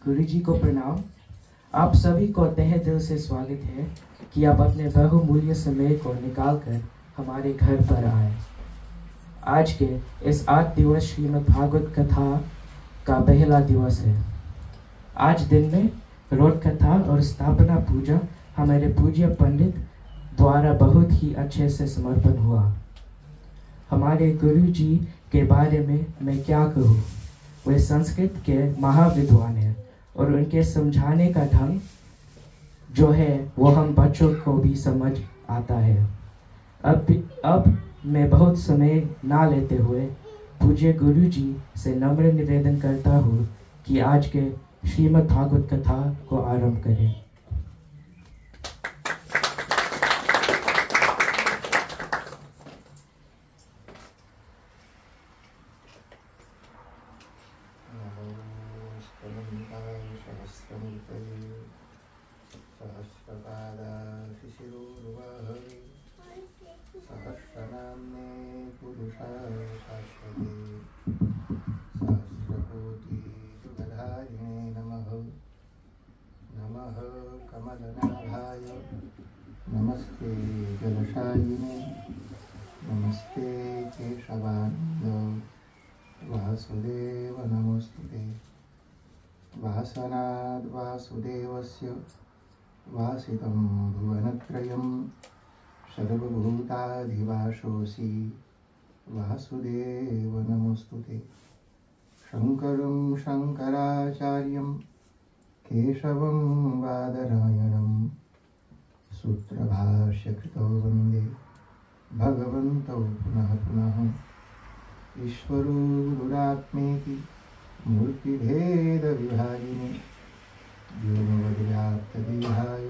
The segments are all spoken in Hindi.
गुरुजी को प्रणाम। आप सभी को तहे दिल से स्वागत है कि आप अपने बहुमूल्य समय को निकालकर हमारे घर पर आए। आज के इस 8 दिवस श्रीमद् भागवत कथा का पहला दिवस है। आज दिन में रोड कथा और स्थापना पूजा हमारे पूज्य पंडित द्वारा बहुत ही अच्छे से समर्पण हुआ। हमारे गुरु जी के बारे में मैं क्या कहूँ, वे संस्कृत के महाविद्वान हैं और उनके समझाने का ढंग जो है वो हम बच्चों को भी समझ आता है। अब मैं बहुत समय ना लेते हुए पूज्य गुरु जी से नम्र निवेदन करता हूँ कि आज के श्रीमद् भागवत कथा को आरंभ करें। नमस्ते जलशायिने नमस्ते केशवानंद वासुदेव नमोस्तुते। वासनाद् वासुदेवस्य वासितं भुवनत्रयं सर्वभूताधिवासोऽसि वासुदेव नमोस्तुते। शङ्करं शङ्कराचार्यं केशवं बादरायणं सूत्रभाष्यकृतौ वन्दे भगवन्तौ पुनः पुनः। ईश्वरो गुरुरात्मेति मूर्तिभेदविभागिने व्योमवद्व्याप्तदेहाय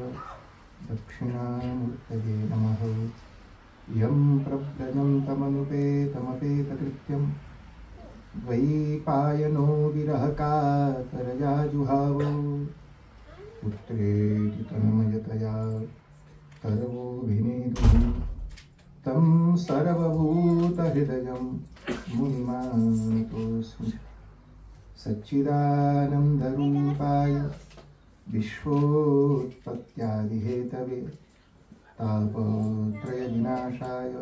दक्षिणामूर्तये नमः। यं प्रव्रजन्तमनुपेतमपेतकृत्यं द्वैपायनो विरहकातरया जुहावो पुत्रेति तन्मयतया सर्वोऽभिनेदुः तं सर्वभूतहृदयं मुनिमानतोऽस्मि। सच्चिदानन्दरूपाय विश्वोत्पत्त्यादिहेतवे तापत्रयविनाशाय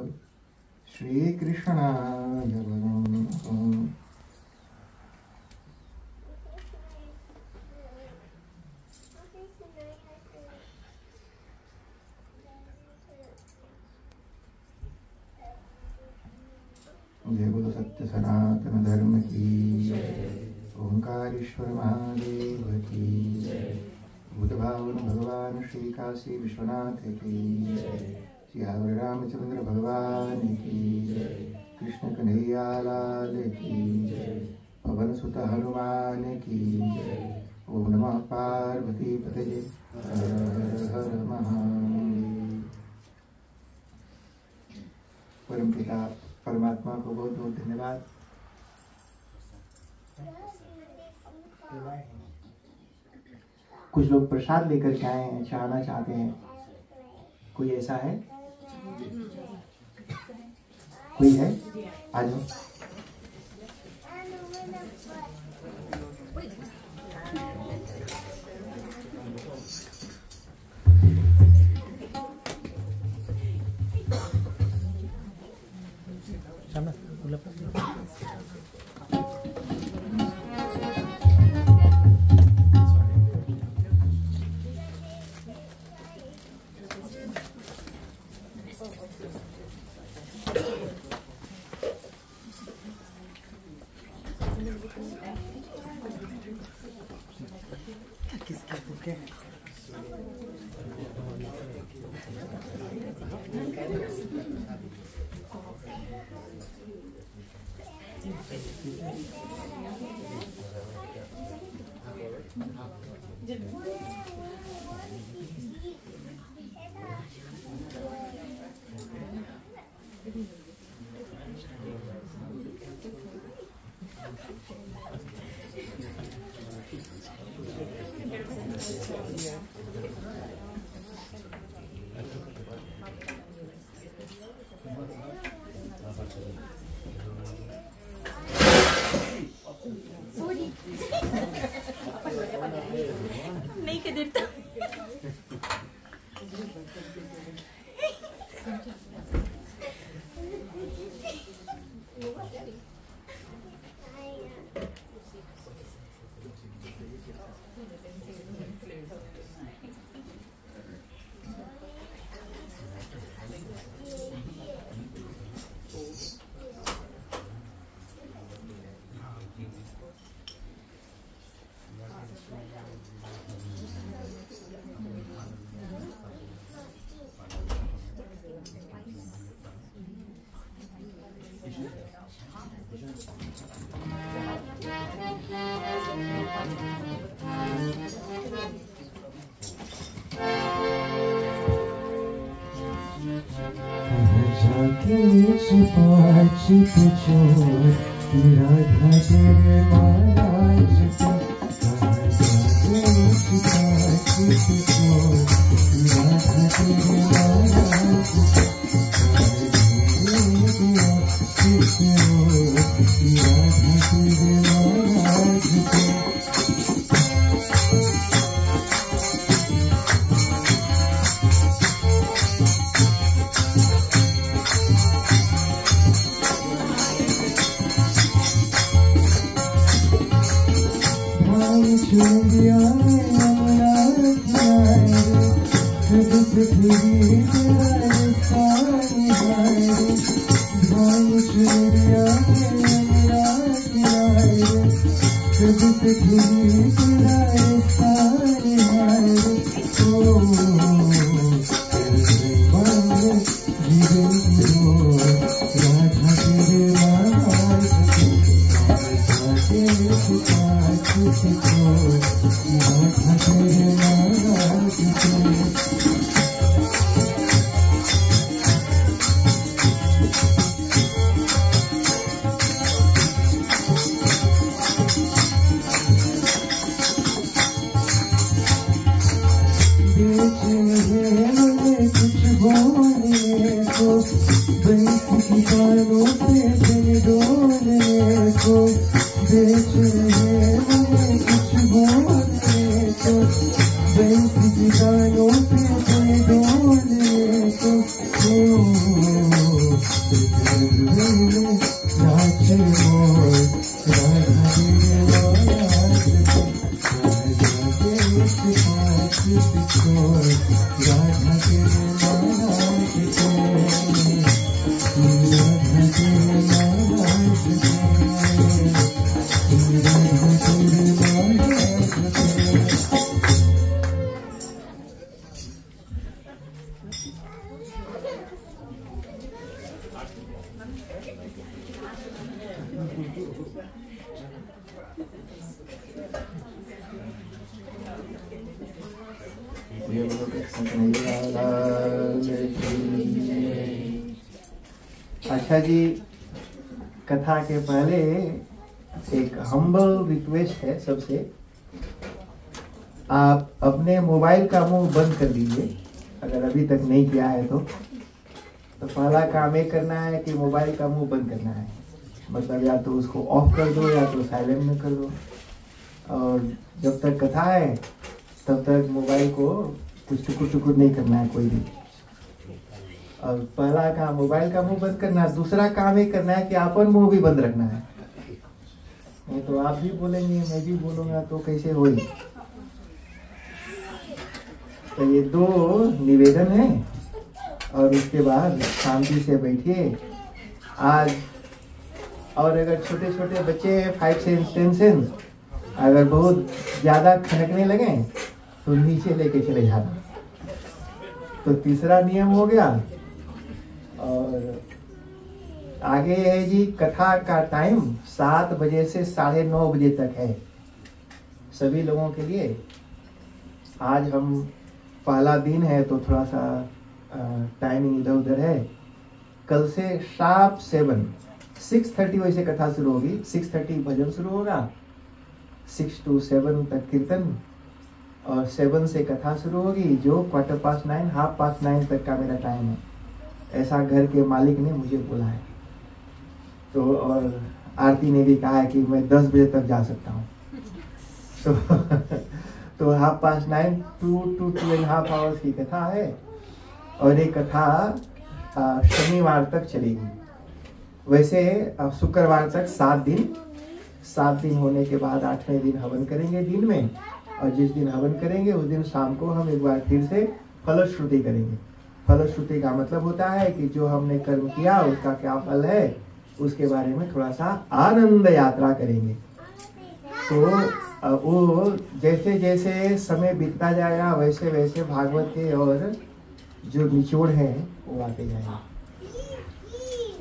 श्रीकृष्णाय वयं नमः। जय बोलो सत्य सनातन धर्म की, ओंकारेश्वर महादेव की, बुद्ध भावन भगवान श्री काशी विश्वनाथ की, सियावर रामचंद्र भगवान की, कृष्ण कन्हैया लाल की, पवन सुत हनुमान की। ओम नमः पार्वती पतये हर हर महादेव। परम पिता परमात्मा को बहुत बहुत धन्यवाद। कुछ लोग प्रसाद लेकर के आए हैं, चाहना चाहते हैं। कोई ऐसा है? कोई है? आ जाओ। अच्छा जी, कथा के पहले एक हम्बल रिक्वेस्ट है सबसे, आप अपने मोबाइल का मुंह बंद कर दीजिए अगर अभी तक नहीं किया है तो पहला काम ये करना है कि मोबाइल का मुंह बंद करना है। मतलब या तो उसको ऑफ कर दो या तो साइलेंट में कर दो, और जब तक कथा है तब तक मोबाइल को कुछ टुकुर नहीं करना है कोई भी। और पहला काम मोबाइल का मुंह बंद करना है। दूसरा काम ये करना है कि अपन मुंह भी बंद रखना है, नहीं तो आप भी बोलेंगे मैं भी बोलूंगा तो कैसे होगी। तो ये दो निवेदन है और उसके बाद शांति से बैठिए आज। और अगर छोटे छोटे बच्चे हैं 5 सेंस 10 सेंस, अगर बहुत ज़्यादा खनकने लगे तो नीचे लेके चले जाना। तो तीसरा नियम हो गया। और आगे है जी, कथा का टाइम 7 बजे से 9:30 बजे तक है सभी लोगों के लिए। आज हम पहला दिन है तो थोड़ा सा टाइमिंग इधर उधर है। कल से शार्प 6:30 वैसे कथा शुरू होगी। 6:30 भजन शुरू होगा, 6 to 7 तक कीर्तन, और 7 से कथा शुरू होगी जो 9:15 9:30 तक का मेरा टाइम है। ऐसा घर के मालिक ने मुझे बोला है। तो और आरती ने भी कहा है कि मैं 10 बजे तक जा सकता हूँ। तो 9:30 to 2.5 आवर्स की कथा है, और ये कथा शनिवार तक चलेगी। वैसे शुक्रवार तक 7 दिन होने के बाद 8वें दिन हवन करेंगे दिन में, और जिस दिन हवन करेंगे उस दिन शाम को हम एक बार फिर से फलश्रुति करेंगे। फलश्रुति का मतलब होता है कि जो हमने कर्म किया उसका क्या फल है उसके बारे में थोड़ा सा आनंद यात्रा करेंगे। तो वो जैसे जैसे समय बीतता जाएगा वैसे वैसे भागवत के और जो निचोड़ है वो आते जाएंगे।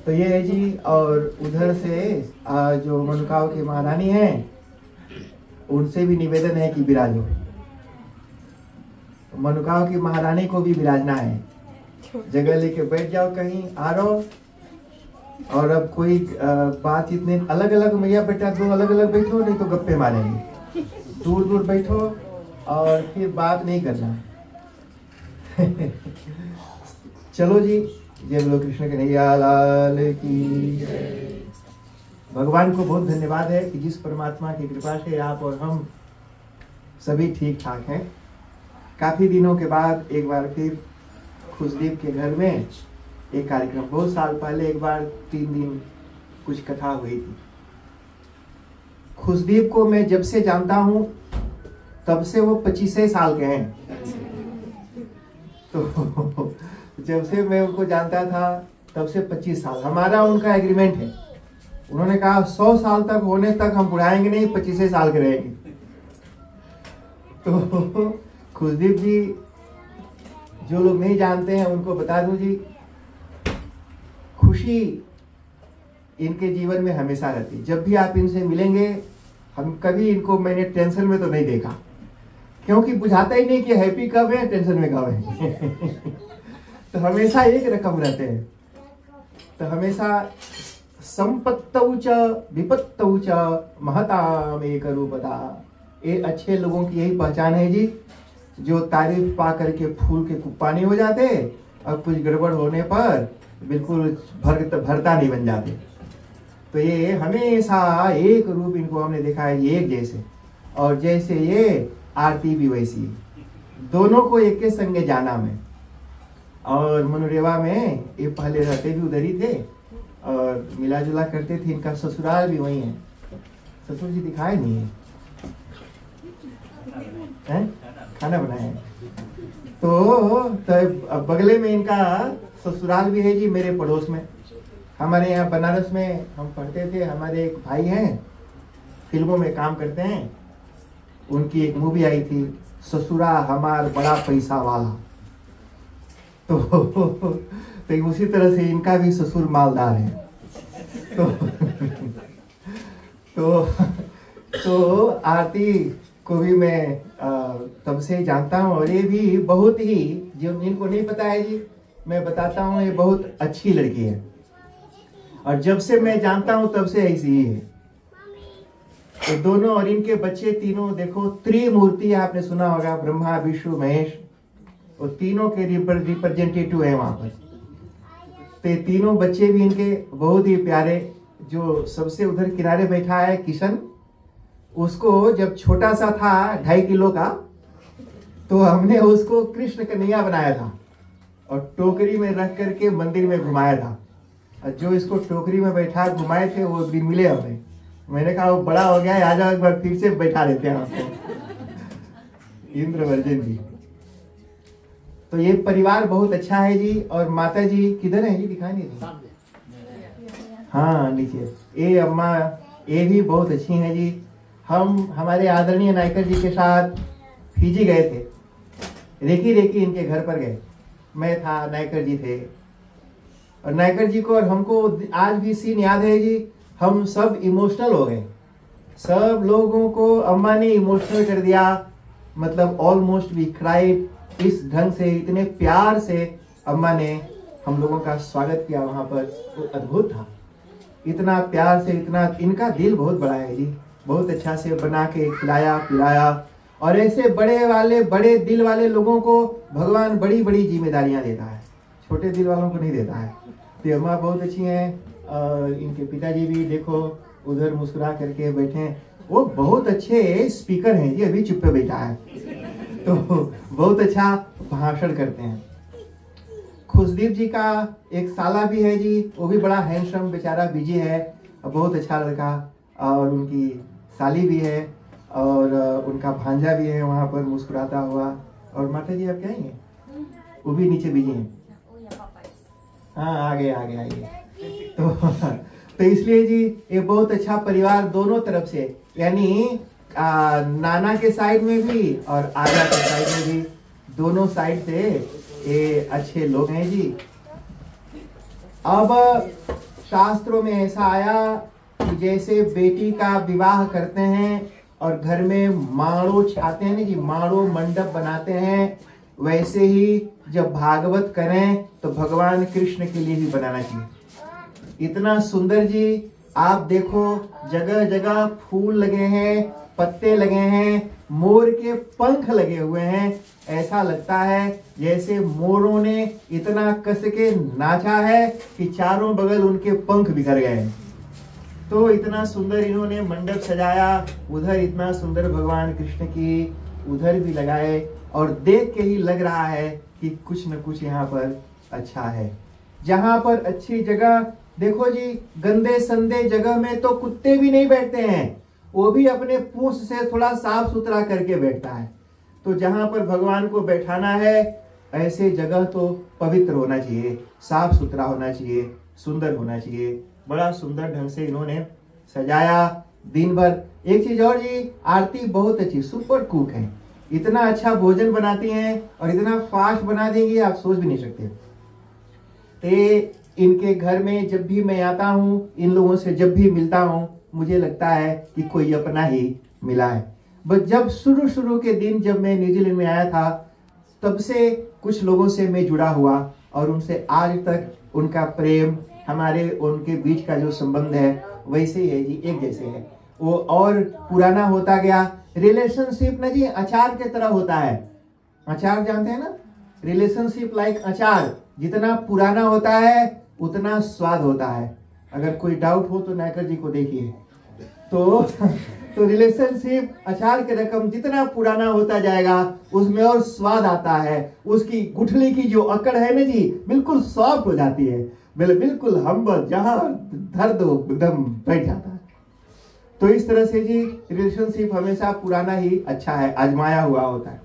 तो ये है जी। और उधर से जो मनकाव की महारानी है उनसे भी निवेदन है कि विराजो। मनुकाओं की महारानी को भी विराजना है, जगह लेके बैठ जाओ कहीं आ रहो। और अब कोई बात इतने अलग अलग मैया बेटा दो अलग अलग बैठो, नहीं तो गप्पे मारेंगे। दूर दूर बैठो और फिर बात नहीं करना। चलो जी, जय बोलो कृष्ण कन्हैया लाल की। भगवान को बहुत धन्यवाद है कि जिस परमात्मा की कृपा से आप और हम सभी ठीक ठाक हैं। काफी दिनों के बाद एक बार फिर खुशदीप के घर में एक कार्यक्रम, बहुत साल पहले एक बार 3 दिन कुछ कथा हुई थी। खुशदीप को मैं जब से जानता हूं तब से वो 25 साल के हैं। तो जब से मैं उनको जानता था तब से 25 साल हमारा उनका एग्रीमेंट है। उन्होंने कहा 100 साल तक होने तक हम बुढ़ाएंगे नहीं, 25 साल के रहेंगे। तो खुशदीप जी, जो लोग नहीं जानते हैं उनको बता दूं जी, खुशी इनके जीवन में हमेशा रहती। जब भी आप इनसे मिलेंगे, हम कभी इनको मैंने टेंशन में तो नहीं देखा, क्योंकि बुझाता ही नहीं कि हैप्पी कब है टेंशन में कब है। तो हमेशा एक रकम रहते हैं। तो हमेशा संपत्तौ च विपत्तौ च महताम एक रूपता। ये अच्छे लोगों की यही पहचान है जी, जो तारीफ पा करके फूल के कुप्पानी हो जाते और कुछ गड़बड़ होने पर बिल्कुल भरता नहीं बन जाते। तो ये हमेशा एक रूप इनको हमने देखा है, ये एक जैसे। और जैसे ये आरती भी वैसी, दोनों को एक के संगे जाना में। और मनोरेवा में ये पहले रहते भी उधर ही थे और मिला जुला करते थे। इनका ससुराल भी वही है। ससुर जी दिखाए नहीं है, खाना बनाए। तो बगले में इनका ससुराल भी है जी, मेरे पड़ोस में। हमारे यहाँ बनारस में हम पढ़ते थे, हमारे एक भाई हैं फिल्मों में काम करते हैं। उनकी एक मूवी आई थी, ससुरा हमार बड़ा पैसा वाला। तो उसी तरह से इनका भी ससुर मालदार है। तो आरती को भी मैं तब से जानता हूँ। और ये भी बहुत ही, जो जिनको नहीं पता है जी, मैं बताता हूँ, ये बहुत अच्छी लड़की है। और जब से मैं जानता हूँ तब से ऐसी ही है। तो दोनों और इनके बच्चे तीनों देखो, त्रिमूर्ति आपने सुना होगा, ब्रह्मा विष्णु महेश, वो तीनों के रिप्रेजेंटेटिव है वहां पर। तो ये तीनों बच्चे भी इनके बहुत ही प्यारे। जो सबसे उधर किनारे बैठा है किशन, उसको जब छोटा सा था 2.5 किलो का, तो हमने उसको कृष्ण कन्हैया बनाया था और टोकरी में रख करके मंदिर में घुमाया था। और जो इसको टोकरी में बैठा घुमाए थे वो दिन मिले हमें। मैंने कहा वो बड़ा हो गया है, आ जाओ एक बार फिर से बैठा देते हैं आपको। इंद्रवर्जन जी। तो ये परिवार बहुत अच्छा है जी। और माता जी किधर है जी, दिखाई नहीं दी? हाँ नीचे। ये अम्मा, ये भी बहुत अच्छी हैं जी। हम हमारे आदरणीय नायकर जी के साथ फिजी गए थे, रेकी इनके घर पर गए। मैं था, नायकर जी थे। और नायकर जी को और हमको आज भी सीन याद है जी। हम सब इमोशनल हो गए, सब लोगों को अम्मा ने इमोशनल कर दिया। मतलब ऑलमोस्ट वी क्राइड। इस ढंग से, इतने प्यार से अम्मा ने हम लोगों का स्वागत किया वहां पर। वो अद्भुत था, इतना प्यार से, इतना। इनका दिल बहुत बड़ा है जी, बहुत अच्छा से बना के खिलाया पिलाया। और ऐसे बड़े दिल वाले लोगों को भगवान बड़ी बड़ी जिम्मेदारियां देता है, छोटे दिल वालों को नहीं देता है। तो अम्मा बहुत अच्छी हैं। और इनके पिताजी भी देखो उधर मुस्कुरा करके बैठे हैं। वो बहुत अच्छे स्पीकर हैं जी, अभी चुप पे बैठा है। तो बहुत अच्छा भाषण करते हैं। खुशदीप जी का एक साला भी है जी, वो भी बड़ा हैंडसम, बेचारा बिजी है, बहुत अच्छा लड़का। और उनकी साली भी है और उनका भांजा भी है वहाँ पर मुस्कुराता हुआ। और माता जी आप क्या हैं? वो भी नीचे बिजी हैं। हाँ आगे। तो इसलिए जी ये बहुत अच्छा परिवार दोनों तरफ से, यानी नाना के साइड में भी और आजा के साइड में भी, दोनों साइड से ये अच्छे लोग हैं जी। अब शास्त्रों में ऐसा आया कि जैसे बेटी का विवाह करते हैं और घर में माड़ो छाते हैं ना जी, माड़ो मंडप बनाते हैं, वैसे ही जब भागवत करें तो भगवान कृष्ण के लिए भी बनाना चाहिए। इतना सुंदर जी, आप देखो जगह जगह फूल लगे हैं, पत्ते लगे हैं, मोर के पंख लगे हुए हैं। ऐसा लगता है जैसे मोरों ने इतना कस के नाचा है कि चारों बगल उनके पंख बिखर गए हैं। तो इतना सुंदर इन्होंने मंडप सजाया, उधर इतना सुंदर भगवान कृष्ण की उधर भी लगाए, और देख के ही लग रहा है कि कुछ न कुछ यहाँ पर अच्छा है। जहां पर अच्छी जगह, देखो जी, गंदे संदे जगह में तो कुत्ते भी नहीं बैठते हैं, वो भी अपने पूंछ से थोड़ा साफ सुथरा करके बैठता है। तो जहां पर भगवान को बैठाना है, ऐसे जगह तो पवित्र होना चाहिए, साफ सुथरा होना चाहिए, सुंदर होना चाहिए। बड़ा सुंदर ढंग से इन्होंने सजाया दिन भर। एक चीज और जी, आरती बहुत अच्छी, सुपर कुक है, इतना अच्छा भोजन बनाती हैं और इतना फास्ट बना देंगी आप सोच भी नहीं सकते। तो इनके घर में जब भी मैं आता हूँ, इन लोगों से जब भी मिलता हूँ, मुझे लगता है कि कोई अपना ही मिला है। बस जब शुरू के दिन जब मैं न्यूजीलैंड में आया था, तब से कुछ लोगों से मैं जुड़ा हुआ, और उनसे आज तक उनका प्रेम, हमारे उनके बीच का जो संबंध है वैसे ही है जी, एक जैसे है। वो और पुराना होता गया। रिलेशनशिप ना जी अचार के तरह होता है। अचार जानते हैं ना, रिलेशनशिप लाइक अचार, जितना पुराना होता है उतना स्वाद होता है। अगर कोई डाउट हो तो नायकर जी को देखिए। तो रिलेशनशिप अचार के रकम जितना पुराना होता जाएगा उसमें और स्वाद आता है। उसकी गुठली की जो अकड़ है ना जी, बिल्कुल सॉफ्ट हो जाती है, बिल्कुल हम जहां धर दो एकदम बैठ जाता है। तो इस तरह से जी रिलेशनशिप हमेशा पुराना ही अच्छा है, आजमाया हुआ होता है।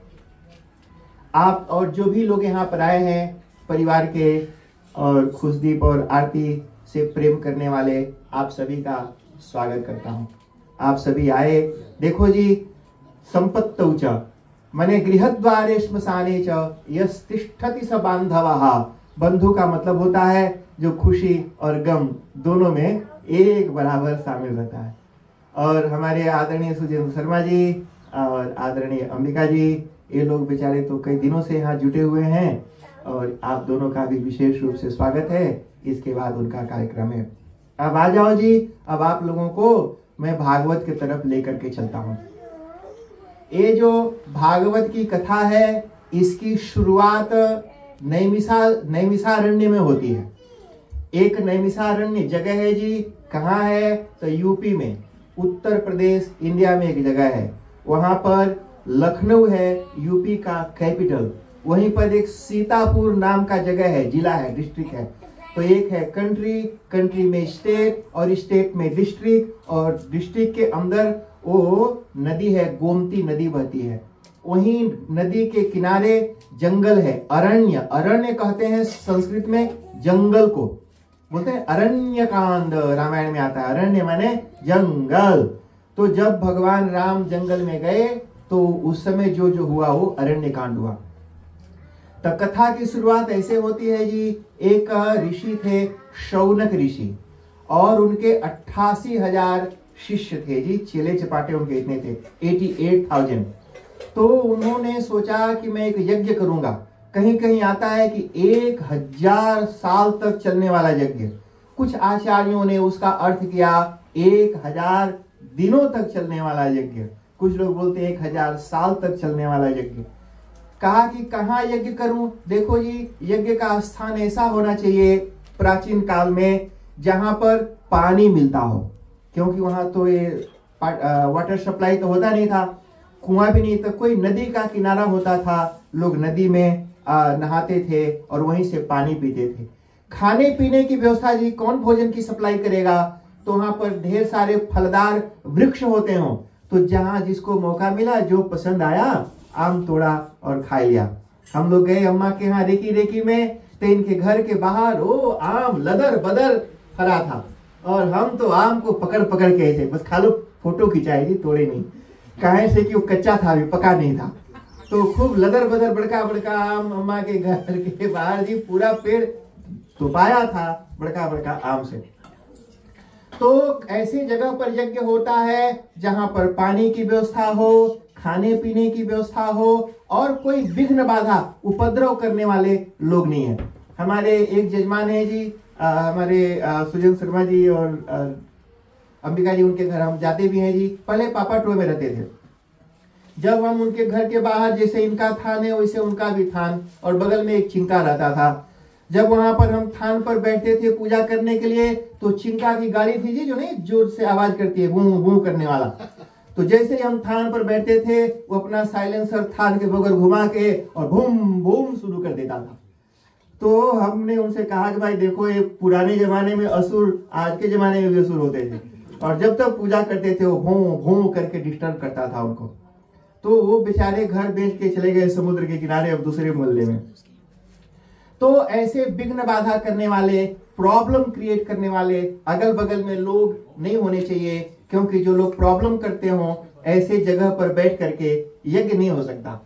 आप और जो भी लोग यहाँ पर आए हैं परिवार के, और खुशदीप और आरती से प्रेम करने वाले, आप सभी का स्वागत करता हूँ। आप सभी आए। देखो जी, संपत्तौ च मने गृहद्वारे श्मशाने च यस्तिष्ठति स बांधवः। बंधु का मतलब होता है जो खुशी और गम दोनों में एक बराबर शामिल रहता है। और हमारे आदरणीय सुजेंद्र शर्मा जी और आदरणीय अंबिका जी, ये लोग बेचारे तो कई दिनों से यहाँ जुटे हुए हैं, और आप दोनों का भी विशेष रूप से स्वागत है। इसके बाद उनका कार्यक्रम है। अब आ जाओ जी, अब आप लोगों को मैं भागवत की तरफ लेकर के चलता हूँ। ये जो भागवत की कथा है, इसकी शुरुआत नैमिषारण्य में होती है। एक नैमिषारण्य जगह है जी, कहाँ है तो यूपी में, उत्तर प्रदेश इंडिया में एक जगह है। वहां पर लखनऊ है यूपी का कैपिटल, वहीं पर एक सीतापुर नाम का जगह है, जिला है, डिस्ट्रिक्ट है। तो एक है कंट्री, कंट्री में स्टेट, और स्टेट में डिस्ट्रिक्ट, और डिस्ट्रिक्ट के अंदर वो नदी है, गोमती नदी बहती है। वहीं नदी के किनारे जंगल है, अरण्य। अरण्य कहते हैं संस्कृत में जंगल को, बोलते हैं अरण्य कांड, रामायण में आता है। अरण्य माने जंगल। तो जब भगवान राम जंगल में गए तो उस समय जो जो हुआ वो अरण्य कांड हुआ। तो कथा की शुरुआत ऐसे होती है जी, एक ऋषि थे शौनक ऋषि, और उनके 88,000 शिष्य थे जी, चेले चपाटे उनके इतने थे, 88,000। तो उन्होंने सोचा कि मैं एक यज्ञ करूंगा। कहीं कहीं आता है कि 1000 साल तक चलने वाला यज्ञ। कुछ आचार्यों ने उसका अर्थ किया 1000 दिनों तक चलने वाला यज्ञ, कुछ लोग बोलते 1000 साल तक चलने वाला यज्ञ। कहा कि कहाँ यज्ञ करूं। देखो जी, यज्ञ का स्थान ऐसा होना चाहिए प्राचीन काल में जहां पर पानी मिलता हो, क्योंकि वहां तो ये वाटर सप्लाई तो होता नहीं था, कुआं भी नहीं, तो कोई नदी का किनारा होता था, लोग नदी में नहाते थे और वहीं से पानी पीते थे। खाने पीने की व्यवस्था जी, कौन भोजन की सप्लाई करेगा। तो वहां पर ढेर सारे फलदार वृक्ष होते हो, तो जहां जिसको मौका मिला, जो पसंद आया, आम तोड़ा और खा लिया। हम लोग गए अम्मा के यहाँ रेकी में, तो इनके घर के बाहर वो आम लदर बदर फरा था, और हम तो आम को पकड़ पकड़ के ऐसे बस खा लो, फोटो खिंचाई थी, तोड़े नहीं, कहे से कि वो कच्चा था, अभी पका नहीं था। तो खूब लदर बदर बड़का बड़का आम अम्मा के घर के बाहर जी, पूरा पेड़ तोपाया था बड़का बड़का आम से। तो ऐसे जगह पर यज्ञ होता है जहां पर पानी की व्यवस्था हो, खाने पीने की व्यवस्था हो और कोई विघ्न बाधा उपद्रव करने वाले लोग नहीं है। हमारे एक जजमान है जी, हमारे सुजन शर्मा जी और अंबिका जी, उनके घर हम जाते भी हैं जी। पहले पापा टोए में रहते थे। जब हम उनके घर के बाहर, जैसे इनका थान है वैसे उनका भी थान, और बगल में एक चिंका रहता था। जब वहां पर हम थान पर बैठते थे पूजा करने के लिए, तो चिंका की गाड़ी थी जी, जो नहीं जोर से आवाज करती है, बू बू करने वाला। तो जैसे ही हम थान पर बैठते थे, वो अपना साइलेंसर थान के बगल घुमा के और बूम बूम शुरू कर देता था। तो हमने उनसे कहा कि भाई देखो, ये पुराने जमाने में असुर, आज के जमाने में भी असुर होते थे, और जब तक पूजा करते थे वो भूं भूं करके डिस्टर्ब करता था उनको। तो वो बेचारे घर बेच के चले गए समुद्र के किनारे, अब दूसरे मोहल्ले में। तो ऐसे विघ्न बाधा करने वाले, प्रॉब्लम क्रिएट करने वाले अगल बगल में लोग नहीं होने चाहिए, क्योंकि जो लोग प्रॉब्लम करते हो ऐसे जगह पर बैठ करके यज्ञ नहीं हो सकता,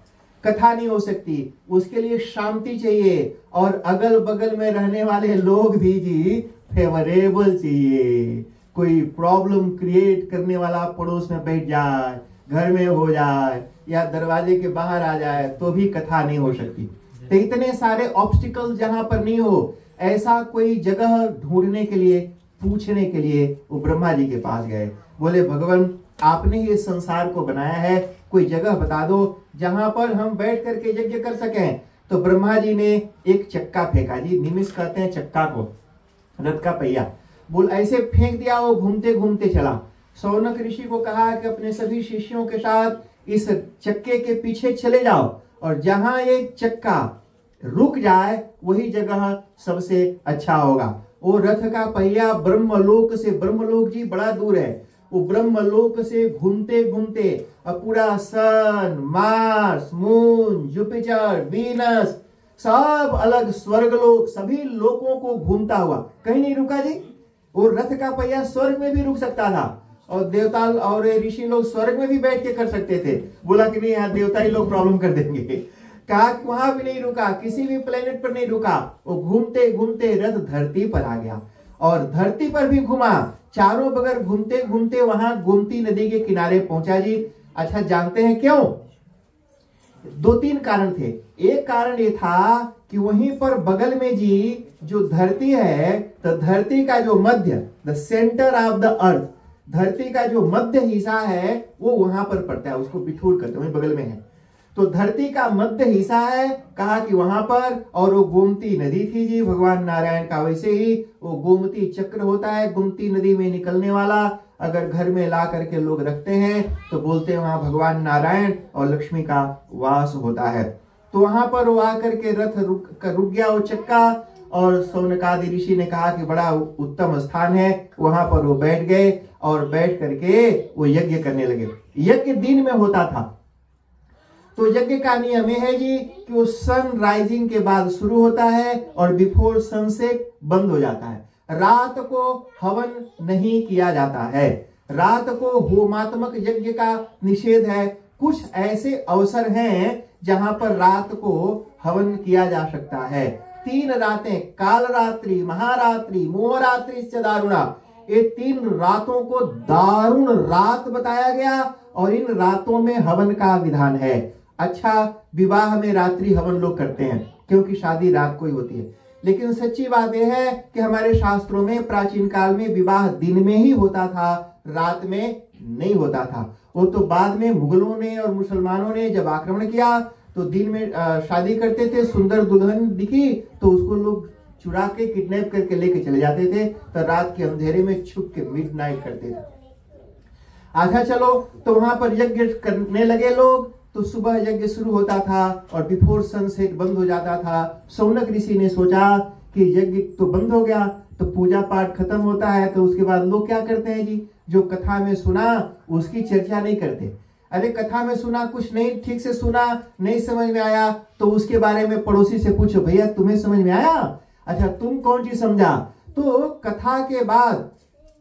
कथा नहीं हो सकती, उसके लिए शांति चाहिए। और अगल बगल में रहने वाले लोग भी जी फेवरेबल चाहिए। कोई प्रॉब्लम क्रिएट करने वाला पड़ोस में बैठ जाए, घर में हो जाए या दरवाजे के बाहर आ जाए तो भी कथा नहीं हो सकती। तो इतने सारे ऑब्स्टिकल जहां पर नहीं हो, ऐसा कोई जगह ढूंढने के लिए, पूछने के लिए वो ब्रह्मा जी के पास गए। बोले भगवान, आपने ही इस संसार को बनाया है, कोई जगह बता दो जहां पर हम बैठ करके यज्ञ कर सकें। तो ब्रह्मा जी ने एक चक्का फेंका जी, निमिष कहते हैं चक्का को, रथ का पहिया। बोल ऐसे फेंक दिया, वो घूमते घूमते चला। शौनक ऋषि को कहा कि अपने सभी शिष्यों के साथ इस चक्के के पीछे चले जाओ, और जहां ये चक्का रुक जाए वही जगह सबसे अच्छा होगा। वो रथ का पहिया ब्रह्मलोक से, ब्रह्मलोक जी बड़ा दूर है, वो ब्रह्मलोक से घूमते घूमते अब पूरा सन, मार्स, मून, जुपिटर, वीनस, सब अलग स्वर्गलोक, सभी लोकों को घूमता हुआ कहीं नहीं रुका जी। वो रथ का पहिया स्वर्ग में भी रुक सकता था, और देवता और ऋषि लोग स्वर्ग में भी बैठ के कर सकते थे। बोला कि नहीं, यहाँ देवता ही लोग प्रॉब्लम कर देंगे। कहा वहां भी नहीं रुका, किसी भी प्लेनेट पर नहीं रुका, वो घूमते घूमते रथ धरती पर आ गया, और धरती पर भी घुमा, चारों बगल घूमते घूमते वहां गोमती नदी के किनारे पहुंचा जी। अच्छा, जानते हैं क्यों? दो तीन कारण थे। एक कारण ये था कि वहीं पर बगल में जी जो धरती है, तो धरती का जो मध्य, the centre of the earth, धरती का जो मध्य हिस्सा है वो वहां पर पड़ता है, उसको बिठूर करते हैं, बगल में है। तो धरती का मध्य हिस्सा है, कहा कि वहां पर, और वो गोमती नदी थी जी भगवान नारायण का। वैसे ही वो गोमती चक्र होता है गोमती नदी में निकलने वाला, अगर घर में ला करके लोग रखते हैं तो बोलते हैं वहां भगवान नारायण और लक्ष्मी का वास होता है। तो वहां पर वो आकर के रथ रुक गया वो चक्का, और शौनकादि ऋषि ने कहा कि बड़ा उत्तम स्थान है, वहां पर वो बैठ गए, और बैठ करके वो यज्ञ करने लगे। यज्ञ दिन में होता था। तो यज्ञ का नियम है जी कि वो सन राइजिंग के बाद शुरू होता है और बिफोर सनसेट बंद हो जाता है। रात को हवन नहीं किया जाता है, रात को होमात्मक यज्ञ का निषेध है। कुछ ऐसे अवसर हैं जहां पर रात को हवन किया जा सकता है। 3 रातें, काल रात्रि, महारात्रि, मोहरात्रि से दारुणा, ये 3 रातों को दारुण रात बताया गया, और इन रातों में हवन का विधान है। अच्छा, विवाह में रात्रि हवन लोग करते हैं क्योंकि शादी रात को ही होती है, लेकिन सच्ची बात यह है कि हमारे शास्त्रों में प्राचीन काल में विवाह दिन में ही होता था, रात में नहीं होता था। वो तो बाद में मुगलों ने और मुसलमानों ने जब आक्रमण किया तो दिन में शादी करते थे, सुंदर दुल्हन दिखी तो उसको लोग चुरा के किडनैप करके लेके चले जाते थे, तो रात के अंधेरे में छुप के मिडनाइट करते थे। अच्छा चलो, तो वहां पर यज्ञ करने लगे लोग, तो सुबह यज्ञ शुरू होता था और बिफोर सनसेट बंद हो जाता था। शौनक ऋषि ने सोचा कि यज्ञ तो बंद हो गया, तो पूजा पाठ खत्म होता है, तो उसके बाद लोग क्या करते हैं जी, जो कथा में सुना उसकी चर्चा नहीं करते। अरे कथा में सुना, कुछ नहीं ठीक से सुना, नहीं समझ में आया, तो उसके बारे में पड़ोसी से पूछो, भैया तुम्हें समझ में आया? अच्छा, तुम कौन चीज समझा? तो कथा के बाद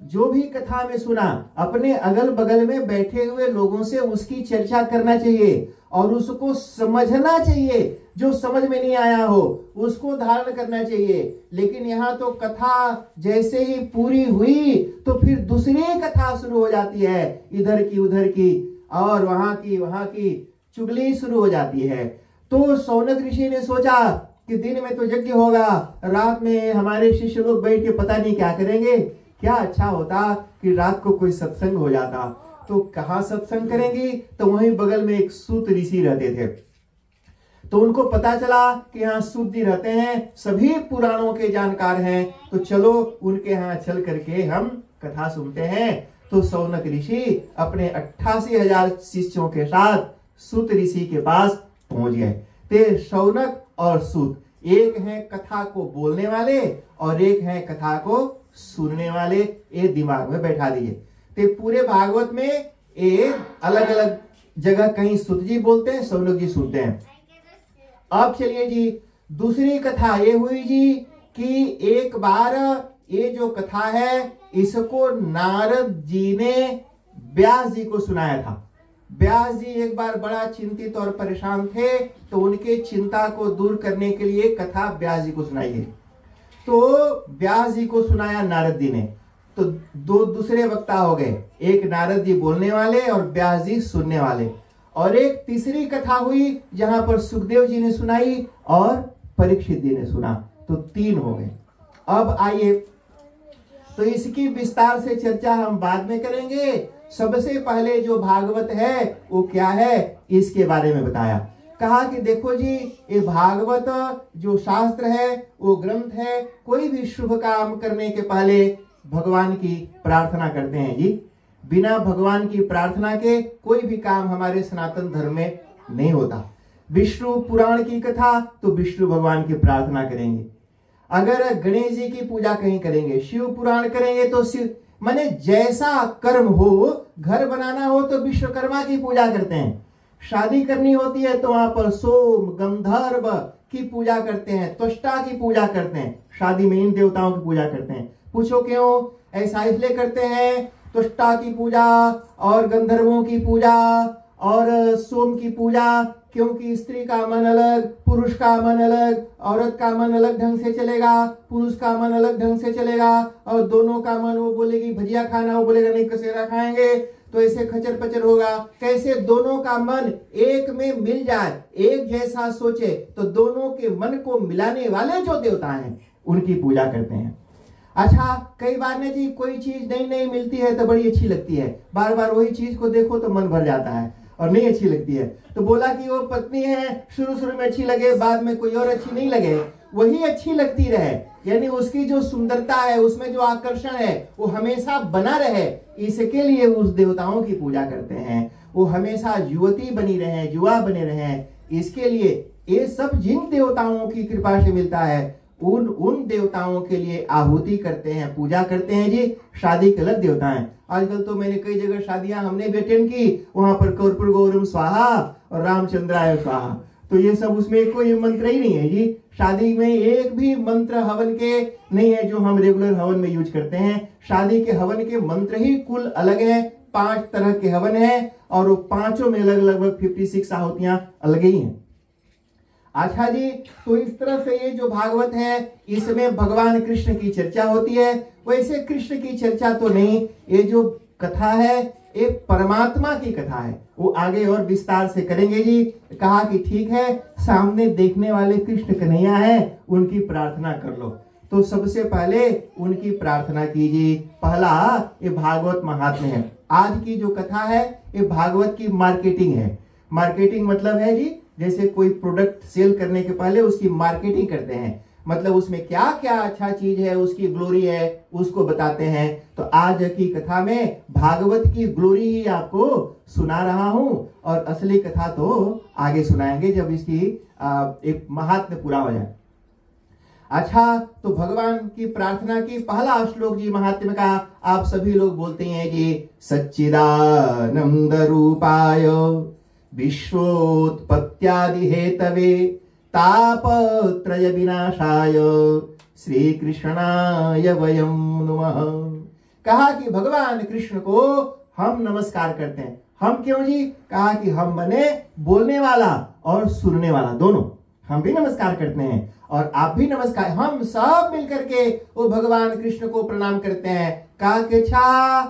जो भी कथा में सुना, अपने अगल बगल में बैठे हुए लोगों से उसकी चर्चा करना चाहिए, और उसको समझना चाहिए। जो समझ में नहीं आया हो उसको धारण करना चाहिए। लेकिन यहाँ तो कथा जैसे ही पूरी हुई तो फिर दूसरी कथा शुरू हो जाती है, इधर की उधर की, और वहां की चुगली शुरू हो जाती है। तो शौनक ऋषि ने सोचा कि दिन में तो यज्ञ होगा, रात में हमारे शिष्य लोग बैठ के पता नहीं क्या करेंगे। क्या अच्छा होता कि रात को कोई सत्संग हो जाता। तो कहाँ सत्संग करेंगी? तो वहीं बगल में एक सूत ऋषि रहते थे। तो उनको पता चला कि यहाँ सूत जी रहते हैं, सभी पुराणों के जानकार हैं, तो चलो उनके यहाँ चल करके हम कथा सुनते हैं। तो शौनक ऋषि अपने 88,000 शिष्यों के साथ सूत ऋषि के पास पहुंच गए। ते शौनक और सूत एक हैं कथा को बोलने वाले और एक हैं कथा को सुनने वाले। ये दिमाग में बैठा दीजिए। ते पूरे भागवत में एक अलग अलग जगह कहीं सूत जी बोलते हैं, शौनक जी सुनते हैं। अब चलिए जी, दूसरी कथा ये हुई जी कि एक बार ये जो कथा है इसको नारद जी ने व्यास जी को सुनाया था। व्यास जी एक बार बड़ा चिंतित और परेशान थे, तो उनके चिंता को दूर करने के लिए कथा व्यास जी को सुनाई गई। तो व्यास जी को सुनाया नारद जी ने, तो दो दूसरे वक्ता हो गए, एक नारद जी बोलने वाले और व्यास जी सुनने वाले। और एक तीसरी कथा हुई जहां पर सुखदेव जी ने सुनाई और परीक्षित जी ने सुना, तो 3 हो गए। अब आइए, तो इसकी विस्तार से चर्चा हम बाद में करेंगे। सबसे पहले जो भागवत है वो क्या है, इसके बारे में बताया। कहा कि देखो जी, ये भागवत जो शास्त्र है वो ग्रंथ है। कोई भी शुभ काम करने के पहले भगवान की प्रार्थना करते हैं जी। बिना भगवान की प्रार्थना के कोई भी काम हमारे सनातन धर्म में नहीं होता। विष्णु पुराण की कथा तो विष्णु भगवान की प्रार्थना करेंगे। अगर गणेश जी की पूजा कहीं करेंगे, शिव पुराण करेंगे तो शिव, माने जैसा कर्म हो, घर बनाना हो तो विश्वकर्मा की पूजा करते हैं, शादी करनी होती है तो वहां पर सोम गंधर्व की पूजा करते हैं, त्वष्टा की पूजा करते हैं, शादी में इन देवताओं की पूजा करते हैं। पूछो क्यों? ऐसा इसलिए करते हैं, त्वष्टा की पूजा और गंधर्वों की पूजा और सोम की पूजा, क्योंकि स्त्री का मन अलग, पुरुष का मन अलग, औरत का मन अलग ढंग से चलेगा, पुरुष का मन अलग ढंग से चलेगा, और दोनों का मन, वो बोलेगी भजिया खाना, वो बोलेगा नहीं कसेरा खाएंगे, तो ऐसे खचर पचर होगा। कैसे दोनों का मन एक में मिल जाए, एक जैसा सोचे, तो दोनों के मन को मिलाने वाले जो देवता हैं उनकी पूजा करते हैं। अच्छा, कई बार ने जी कोई चीज नई नई मिलती है तो बड़ी अच्छी लगती है, बार बार वही चीज को देखो तो मन भर जाता है और नहीं अच्छी लगती है। तो बोला कि वो पत्नी है, शुरू शुरू में अच्छी लगे, बाद में कोई और अच्छी नहीं लगे, वही अच्छी लगती रहे, यानी उसकी जो सुंदरता है, उसमें जो आकर्षण है वो हमेशा बना रहे, इसके लिए उस देवताओं की पूजा करते हैं। वो हमेशा युवती बनी रहे, युवा बने रहे, इसके लिए ये सब जिन देवताओं की कृपा से मिलता है उन देवताओं के लिए आहुति करते हैं, पूजा करते हैं जी। शादी के अलग देवता हैं। आजकल तो मैंने कई जगह शादियां हमने भी अटेंड की, वहां पर कर्पूर गौरम स्वाहा और रामचंद्राय स्वाहा, तो ये सब उसमें कोई मंत्र ही नहीं है जी। शादी में एक भी मंत्र हवन के नहीं है जो हम रेगुलर हवन में यूज करते हैं। शादी के हवन के मंत्र ही कुल अलग है, 5 तरह के हवन है और वो पांचों में लगभग 56 आहुतियां अलग ही हैं। अच्छा जी, तो इस तरह से ये जो भागवत है इसमें भगवान कृष्ण की चर्चा होती है। वैसे कृष्ण की चर्चा तो नहीं, ये जो कथा है ये परमात्मा की कथा है, वो आगे और विस्तार से करेंगे जी। कहा कि ठीक है, सामने देखने वाले कृष्ण कन्हैया है, उनकी प्रार्थना कर लो। तो सबसे पहले उनकी प्रार्थना कीजिए। पहला ये भागवत महात्म्य है। आज की जो कथा है ये भागवत की मार्केटिंग है। मार्केटिंग मतलब है जी, जैसे कोई प्रोडक्ट सेल करने के पहले उसकी मार्केटिंग करते हैं, मतलब उसमें क्या क्या अच्छा चीज है, उसकी ग्लोरी है, उसको बताते हैं। तो आज की कथा में भागवत की ग्लोरी ही आपको सुना रहा हूं और असली कथा तो आगे सुनाएंगे जब इसकी एक महात्म्य पूरा हो जाए। अच्छा, तो भगवान की प्रार्थना की पहला श्लोक जी महात्म्य का आप सभी लोग बोलते हैं जी, सच्चिदानंद रूपाय विश्वोत्पत्त्यादि हेतवे तापत्रय विनाशाय श्री कृष्णाय वयं नमः। कहा कि भगवान कृष्ण को हम नमस्कार करते हैं, हम क्यों जी? कहा कि हम बने बोलने वाला और सुनने वाला दोनों। हम भी नमस्कार करते हैं और आप भी नमस्कार, हम सब मिलकर के वो भगवान कृष्ण को प्रणाम करते हैं। कहा कि अच्छा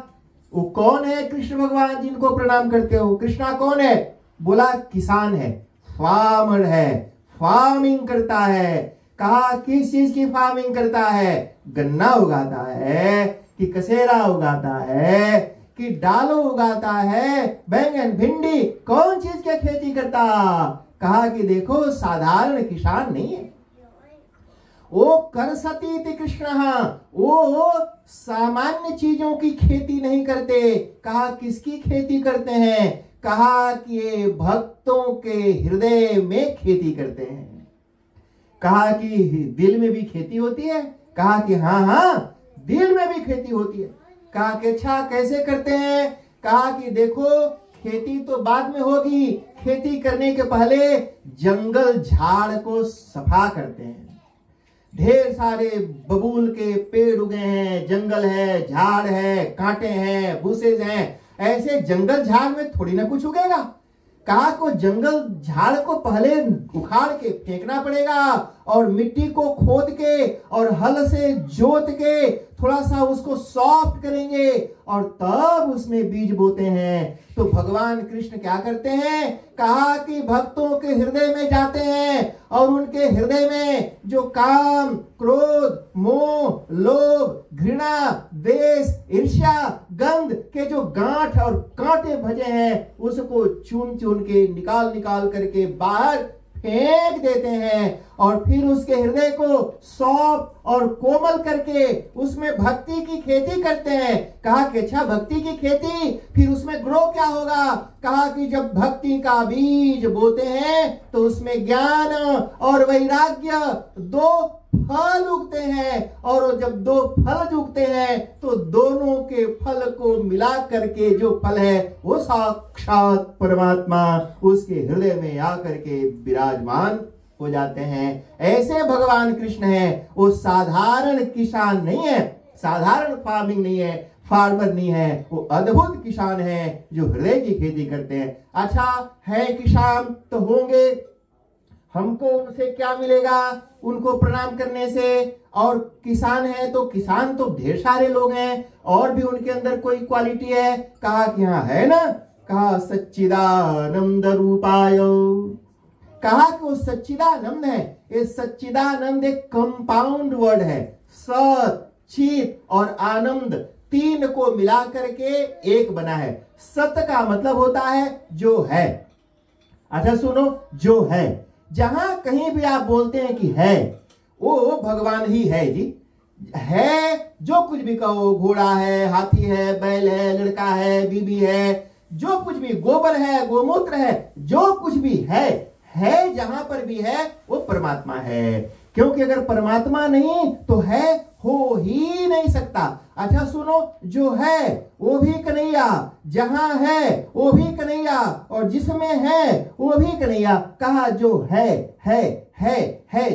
वो कौन है कृष्ण भगवान जिनको प्रणाम करते हो? कृष्णा कौन है? बोला किसान है, फार्मर है, फार्मिंग करता है। कहा किस चीज की फार्मिंग करता है? गन्ना उगाता है कि कसेरा उगाता है कि दालों उगाता है, बैंगन भिंडी, कौन चीज की खेती करता? कहा कि देखो साधारण किसान नहीं है, वो करसती कृष्ण, वो सामान्य चीजों की खेती नहीं करते। कहा किसकी खेती करते हैं? कहा कि ये भक्तों के हृदय में खेती करते हैं। कहा कि दिल में भी खेती होती है? कहा कि हाँ दिल में भी खेती होती है। कहा कि अच्छा कैसे करते हैं? कहा कि देखो खेती तो बाद में होगी, खेती करने के पहले जंगल झाड़ को सफा करते हैं। ढेर सारे बबूल के पेड़ उगे हैं, जंगल है, झाड़ है, कांटे हैं, भूसे हैं, ऐसे जंगल झाड़ में थोड़ी ना कुछ उगेगा। कहा को जंगल झाड़ को पहले उखाड़ के फेंकना पड़ेगा और मिट्टी को खोद के और हल से जोत के थोड़ा सा उसको सॉफ्ट करेंगे और तब उसमें बीज बोते हैं। तो भगवान कृष्ण क्या करते हैं? कहा कि भक्तों के हृदय में जाते हैं और उनके हृदय में जो काम, क्रोध, मोह, लोभ, घृणा, द्वेष, ईर्ष्या, गंध के जो गांठ और कांटे भजे हैं उसको चुन चुन के निकाल करके बाहर फेंक देते हैं और फिर उसके हृदय को सॉफ्ट और कोमल करके उसमें भक्ति की खेती करते हैं। कहा कि अच्छा भक्ति की खेती, फिर उसमें ग्रो क्या होगा? कहा कि जब भक्ति का बीज बोते हैं तो उसमें ज्ञान और वैराग्य दो फल उगते हैं और जब दो फल उगते हैं तो दोनों के फल को मिला करके जो फल है वो साक्षात परमात्मा उसके हृदय में आकर के विराजमान हो जाते हैं। ऐसे भगवान कृष्ण है, वो साधारण किसान नहीं है, साधारण फार्मिंग नहीं है, फार्मर नहीं है, वो अद्भुत किसान है जो हृदय की खेती करते हैं। अच्छा है किसान तो होंगे, हमको उनसे क्या मिलेगा? उनको प्रणाम करने से। और किसान है तो किसान तो ढेर सारे लोग हैं और भी उनके अंदर कोई क्वालिटी है? कहा कि हाँ है ना। कहा सच्चिदानंद रूपाय। कहा कि वो सच्चिदानंद है। ये सच्चिदानंद एक कंपाउंड वर्ड है, सत, चित और आनंद तीन को मिला करके एक बना है। सत का मतलब होता है जो है। अच्छा सुनो, जो है, जहां कहीं भी आप बोलते हैं कि है, वो भगवान ही है जी। है जो कुछ भी कहो, घोड़ा है, हाथी है, बैल है, लड़का है, बीबी है, जो कुछ भी, गोबर है, गोमूत्र है, जो कुछ भी है जहां पर भी है वो परमात्मा है। क्योंकि अगर परमात्मा नहीं तो है हो ही नहीं सकता। अच्छा सुनो, जो है वो भी कन्हैया, जहां है वो भी कन्हैया और जिसमें है वो भी कन्हैया। कहा जो है,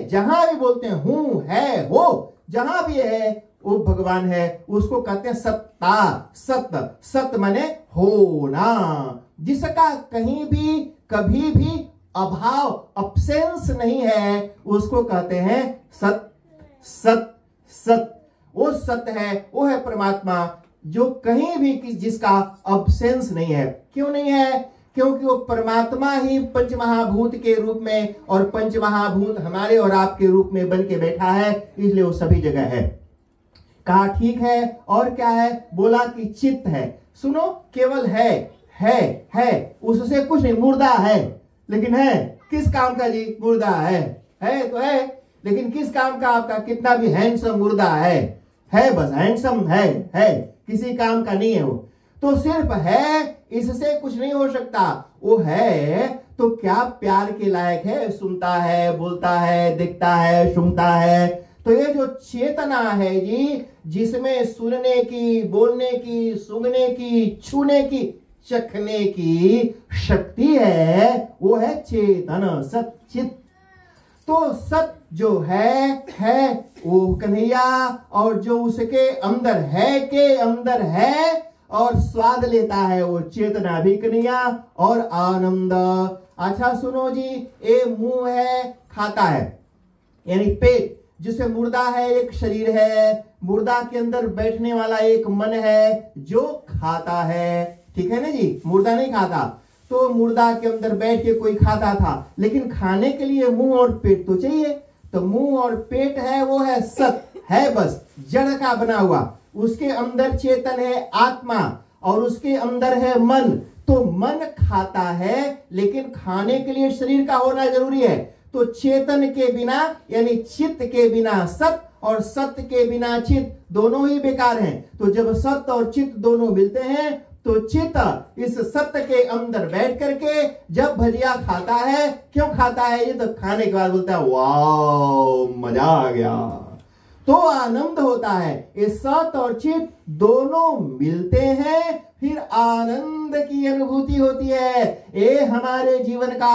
जहां भी बोलते हैं हूं, है, हो, जहां भी है वो भगवान है। उसको कहते हैं सत्ता। सत्य माने होना, जिसका कहीं भी कभी भी अभाव, अब्सेंस नहीं है, उसको कहते हैं सत। वो सत्य है, वो है परमात्मा जो कहीं भी जिसका अब्सेंस नहीं है। क्यों नहीं है? क्योंकि वो परमात्मा ही पंचमहाभूत के रूप में, और पंचमहाभूत हमारे और आपके रूप में बन के बैठा है, इसलिए वो सभी जगह है। कहा ठीक है, और क्या है? बोला कि चित्त है। सुनो, केवल है, उससे कुछ नहीं, मुर्दा है, लेकिन है किस काम का जी? मुर्दा है तो है, लेकिन किस काम का? आपका कितना भी हैंडसम मुर्दा है बस हैंडसम है, किसी काम का नहीं है वो। तो सिर्फ है, इससे कुछ नहीं हो सकता। वो है तो क्या प्यार के लायक है? सुनता है, बोलता है, दिखता है, सुनता है। तो ये जो चेतना है जी, जिसमें सुनने की, बोलने की, सूंघने की, छूने की, चखने की शक्ति है, वो है चेतन, सच्चित। तो सत जो है वो कन्हैया, और जो उसके अंदर है के अंदर है, और स्वाद लेता है वो चेतना भी कन्या और आनंद। अच्छा सुनो जी, ये मुंह है खाता है, यानी पेट जिसमें मुर्दा है, एक शरीर है, मुर्दा के अंदर बैठने वाला एक मन है जो खाता है, ठीक है ना जी। मुर्दा नहीं खाता, तो मुर्दा के अंदर बैठ के कोई खाता था, लेकिन खाने के लिए मुंह और पेट तो चाहिए। तो मुंह और पेट है वो है सत, है बस जड़ का बना हुआ, उसके अंदर चेतन है आत्मा और उसके अंदर है मन। तो मन खाता है, लेकिन खाने के लिए शरीर का होना जरूरी है। तो चेतन के बिना यानी चित्त के बिना सत और सत्य के बिना चित्त दोनों ही बेकार हैं। तो जब सत्य और चित्त दोनों मिलते हैं तो चित्त इस सत्य के अंदर बैठ करके जब भजिया खाता है, क्यों खाता है ये, तो खाने के बाद बोलता है वाह मजा आ गया, तो आनंद होता है। ये सत और चित्त दोनों मिलते हैं, फिर आनंद की अनुभूति होती है। ये हमारे जीवन का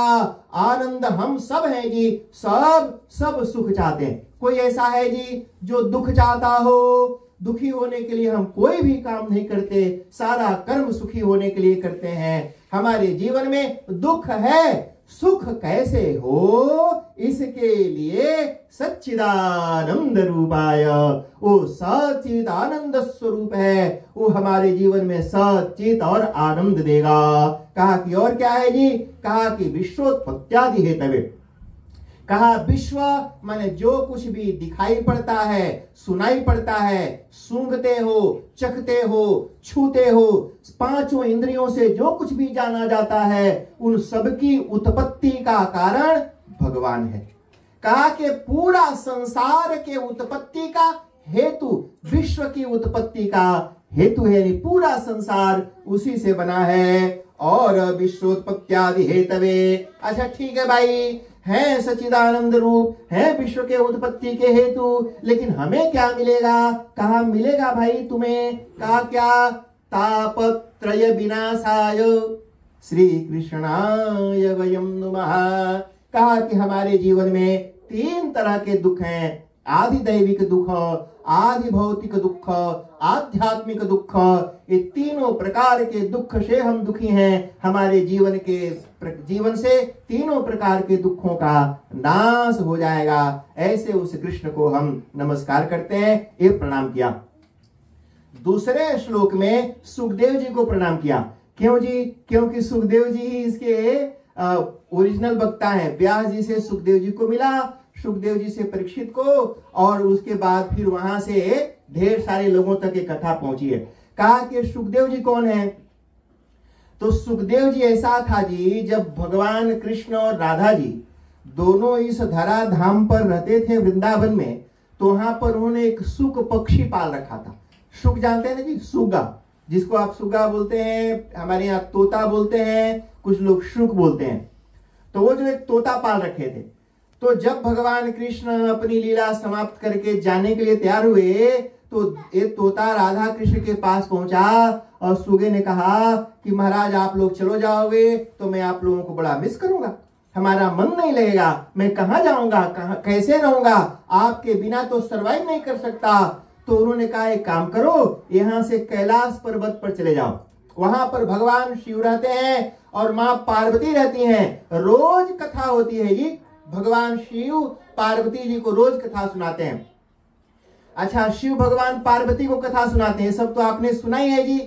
आनंद हम सब हैं जी, सब सुख चाहते हैं। कोई ऐसा है जी जो दुख चाहता हो? दुखी होने के लिए हम कोई भी काम नहीं करते, सारा कर्म सुखी होने के लिए करते हैं। हमारे जीवन में दुख है, सुख कैसे हो, इसके लिए सच्चिदानंद रूपाय, वो सच्चिद आनंद स्वरूप है, वो हमारे जीवन में सच्चित और आनंद देगा। कहा कि और क्या है जी, कहा कि विश्वोत्पत्त्यादि हेतवे। कहा विश्व माने जो कुछ भी दिखाई पड़ता है, सुनाई पड़ता है, सूंघते हो, चखते हो, छूते हो, पांचों इंद्रियों से जो कुछ भी जाना जाता है, उन सबकी उत्पत्ति का कारण भगवान है। कहा कि पूरा संसार के उत्पत्ति का हेतु, विश्व की उत्पत्ति का हेतु है, यानी पूरा संसार उसी से बना है। और विश्वोत्पत्त्यादि हेतवे, अच्छा ठीक है भाई, है सच्चिदानंद रूप, है विश्व के उत्पत्ति के हेतु, लेकिन हमें क्या मिलेगा? कहा मिलेगा भाई तुम्हें, कहा क्या, तापत्रय विनाशाय श्री कृष्णाय वयम नुमः। कहा कि हमारे जीवन में 3 तरह के दुख हैं, आदि दैविक दुख, आदि भौतिक दुख, आध्यात्मिक दुख। ये तीनों प्रकार के दुख से हम दुखी हैं। हमारे जीवन से तीनों प्रकार के दुखों का नाश हो जाएगा। ऐसे उस कृष्ण को हम नमस्कार करते हैं, ये प्रणाम किया। दूसरे श्लोक में सुखदेव जी को प्रणाम किया। क्यों जी? क्योंकि सुखदेव जी ही इसके ओरिजिनल वक्ता हैं। व्यास जी से सुखदेव जी को मिला, सुखदेव जी से परीक्षित को, और उसके बाद फिर वहां से ढेर सारे लोगों तक ये कथा पहुंची है। कहा कि सुखदेव जी कौन है? तो सुखदेव जी ऐसा था जी, जब भगवान कृष्ण और राधा जी दोनों इस धरा धाम पर रहते थे वृंदावन में, तो वहां पर उन्होंने एक सुग पक्षी पाल रखा था। सुग जानते हैं ना जी, सुगा, जिसको आप सुगा बोलते हैं, हमारे यहाँ तोता बोलते हैं, कुछ लोग शुक बोलते हैं। तो वो जो एक तोता पाल रखे थे, तो जब भगवान कृष्ण अपनी लीला समाप्त करके जाने के लिए तैयार हुए, तो ये तोता राधा कृष्ण के पास पहुंचा और सुगे ने कहा कि महाराज आप लोग चलो जाओगे तो मैं आप लोगों को बड़ा मिस करूंगा, हमारा मन नहीं लगेगा, मैं कहाँ जाऊंगा, कहाँ कैसे रहूंगा, आपके बिना तो सरवाइव नहीं कर सकता। तो उन्होंने कहा एक काम करो, यहाँ से कैलाश पर्वत पर चले जाओ, वहां पर भगवान शिव रहते हैं और माँ पार्वती रहती हैं, रोज कथा होती है जी। भगवान शिव पार्वती जी को रोज कथा सुनाते हैं। अच्छा, शिव भगवान पार्वती को कथा सुनाते हैं, सब तो आपने सुना ही है जी।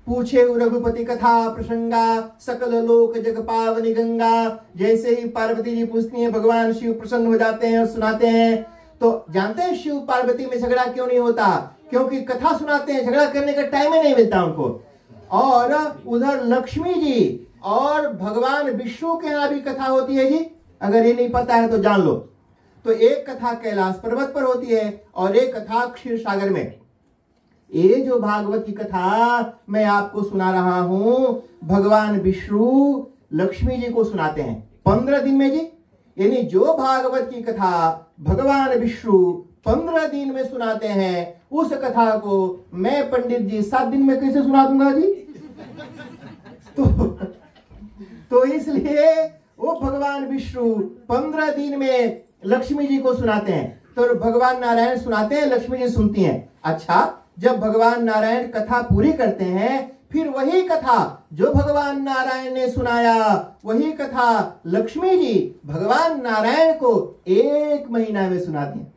पूछे रघुपति कथा प्रसंगा, सकल लोक जग पावनी गंगा। जैसे ही पार्वती जी पूछती हैं, भगवान शिव प्रसन्न हो जाते हैं और सुनाते हैं। तो जानते हैं शिव पार्वती में झगड़ा क्यों नहीं होता? क्योंकि कथा सुनाते हैं, झगड़ा करने का टाइम ही नहीं मिलता उनको। और उधर लक्ष्मी जी और भगवान विष्णु के यहाँ भी कथा होती है जी, अगर ये नहीं पता है तो जान लो। तो एक कथा कैलाश पर्वत पर होती है और एक कथा क्षीर सागर में। ये जो भागवत की कथा मैं आपको सुना रहा हूं, भगवान विष्णु लक्ष्मी जी को सुनाते हैं 15 दिन में जी। यानी जो भागवत की कथा भगवान विष्णु 15 दिन में सुनाते हैं, उस कथा को मैं पंडित जी 7 दिन में कैसे सुना दूंगा जी? तो इसलिए वो भगवान विष्णु 15 दिन में लक्ष्मी जी को सुनाते हैं। तो भगवान नारायण सुनाते हैं, लक्ष्मी जी सुनती हैं। अच्छा, जब भगवान नारायण कथा पूरी करते हैं फिर वही कथा जो भगवान नारायण ने सुनाया, वही कथा लक्ष्मी जी भगवान नारायण को 1 महीना में सुनाती हैं।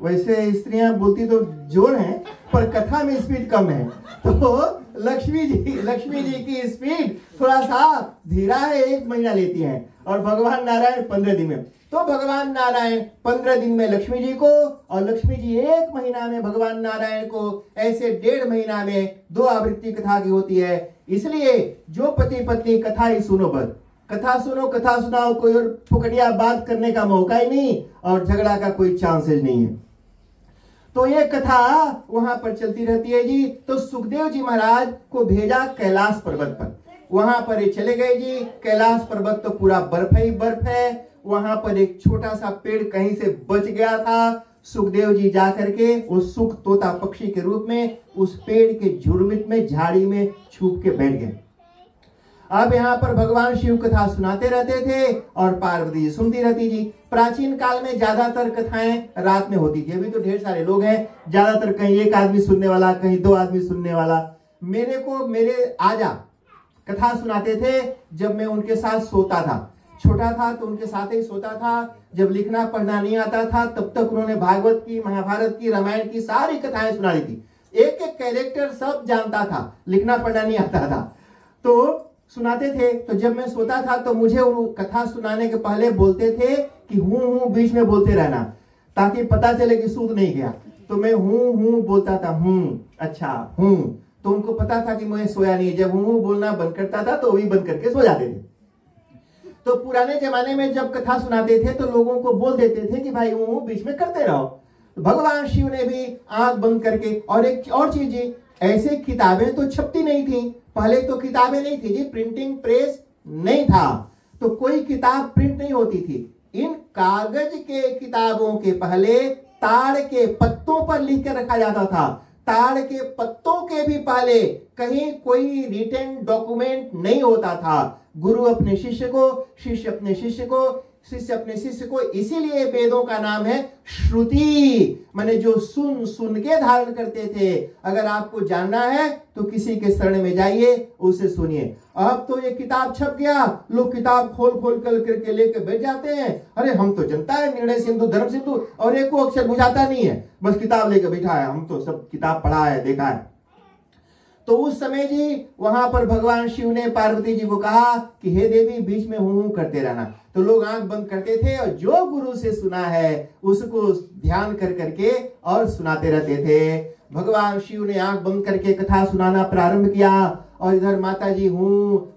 वैसे स्त्रियां बोलती तो जोर है, पर कथा में स्पीड कम है, तो लक्ष्मी जी की स्पीड थोड़ा सा धीरा है, 1 महीना लेती हैं, और भगवान नारायण 15 दिन में। तो भगवान नारायण 15 दिन में लक्ष्मी जी को, और लक्ष्मी जी 1 महीना में भगवान नारायण को, ऐसे 1.5 महीना में 2 आवृत्ति कथा की होती है। इसलिए जो पति पत्नी कथा ही सुनो, बस कथा सुनो, कथा सुनाओ, कोई और फुकड़िया बात करने का मौका ही नहीं, और झगड़ा का कोई चांसेस नहीं है। तो ये कथा वहां पर चलती रहती है जी। तो सुखदेव जी महाराज को भेजा कैलाश पर्वत पर, वहां पर ये चले गए जी। कैलाश पर्वत तो पूरा बर्फ ही बर्फ है, वहां पर एक छोटा सा पेड़ कहीं से बच गया था। सुखदेव जी जा करके उस सुख तोता पक्षी के रूप में उस पेड़ के झुरमुट में, झाड़ी में छुप के बैठ गए। अब यहाँ पर भगवान शिव कथा सुनाते रहते थे और पार्वती जी सुनती रहती जी। प्राचीन काल में ज्यादातर कथाएं रात में होती थी, अभी तो ढेर सारे लोग हैं, ज्यादातर कहीं 1 आदमी सुनने वाला, कहीं 2 आदमी सुनने वाला। मेरे आजा कथा सुनाते थे जब मैं उनके साथ सोता था। छोटा था तो उनके साथ ही सोता था। जब लिखना पढ़ना नहीं आता था तब तक उन्होंने भागवत की, महाभारत की, रामायण की सारी कथाएं सुना दी थी। एक एक कैरेक्टर सब जानता था, लिखना पढ़ना नहीं आता था तो सुनाते थे। तो जब मैं सोता था तो मुझे उन कथा सुनाने के पहले बोलते थे कि हूं बीच में बोलते रहना, ताकि पता चले कि सूत नहीं गया। तो मैं हूं बोलता था, अच्छा हूं, तो उनको पता था कि मैं सोया नहीं। जब हूं बोलना बंद करता था तो वही बंद करके सो जाते थे। तो पुराने जमाने में जब कथा सुनाते थे तो लोगों को बोल देते थे कि भाई हूं बीच में करते रहो। तो भगवान शिव ने भी आंख बंद करके, और एक और चीज जी, ऐसे किताबें तो छपती नहीं थी पहले, तो किताबें नहीं थी जी, प्रिंटिंग प्रेस नहीं था, तो कोई किताब प्रिंट नहीं होती थी। इन कागज के किताबों के पहले ताड़ के पत्तों पर लिख कर रखा जाता था। ताड़ के पत्तों के भी पहले कहीं कोई रिटन डॉक्यूमेंट नहीं होता था। गुरु अपने शिष्य को, शिष्य अपने शिष्य को, शिष्य अपने शिष्य को, इसीलिए वेदों का नाम है श्रुति, माने जो सुन सुन के धारण करते थे। अगर आपको जानना है तो किसी के शरण में जाइए, उसे सुनिए। अब तो ये किताब छप गया, लोग किताब खोल खोल कर करके लेके बैठ जाते हैं। अरे हम तो जनता है, निर्णय सिंधु, धर्म सिंधु, और एक को अक्षर बुझाता नहीं है, बस किताब लेके बैठा है, हम तो सब किताब पढ़ा है, देखा है। तो उस समय जी वहां पर भगवान शिव ने पार्वती जी को कहा कि हे देवी बीच में हूं करते रहना। तो लोग आंख बंद करते थे और जो गुरु से सुना है उसको ध्यान कर करके और सुनाते रहते थे। भगवान शिव ने आंख बंद करके कथा सुनाना प्रारंभ किया और इधर माता जी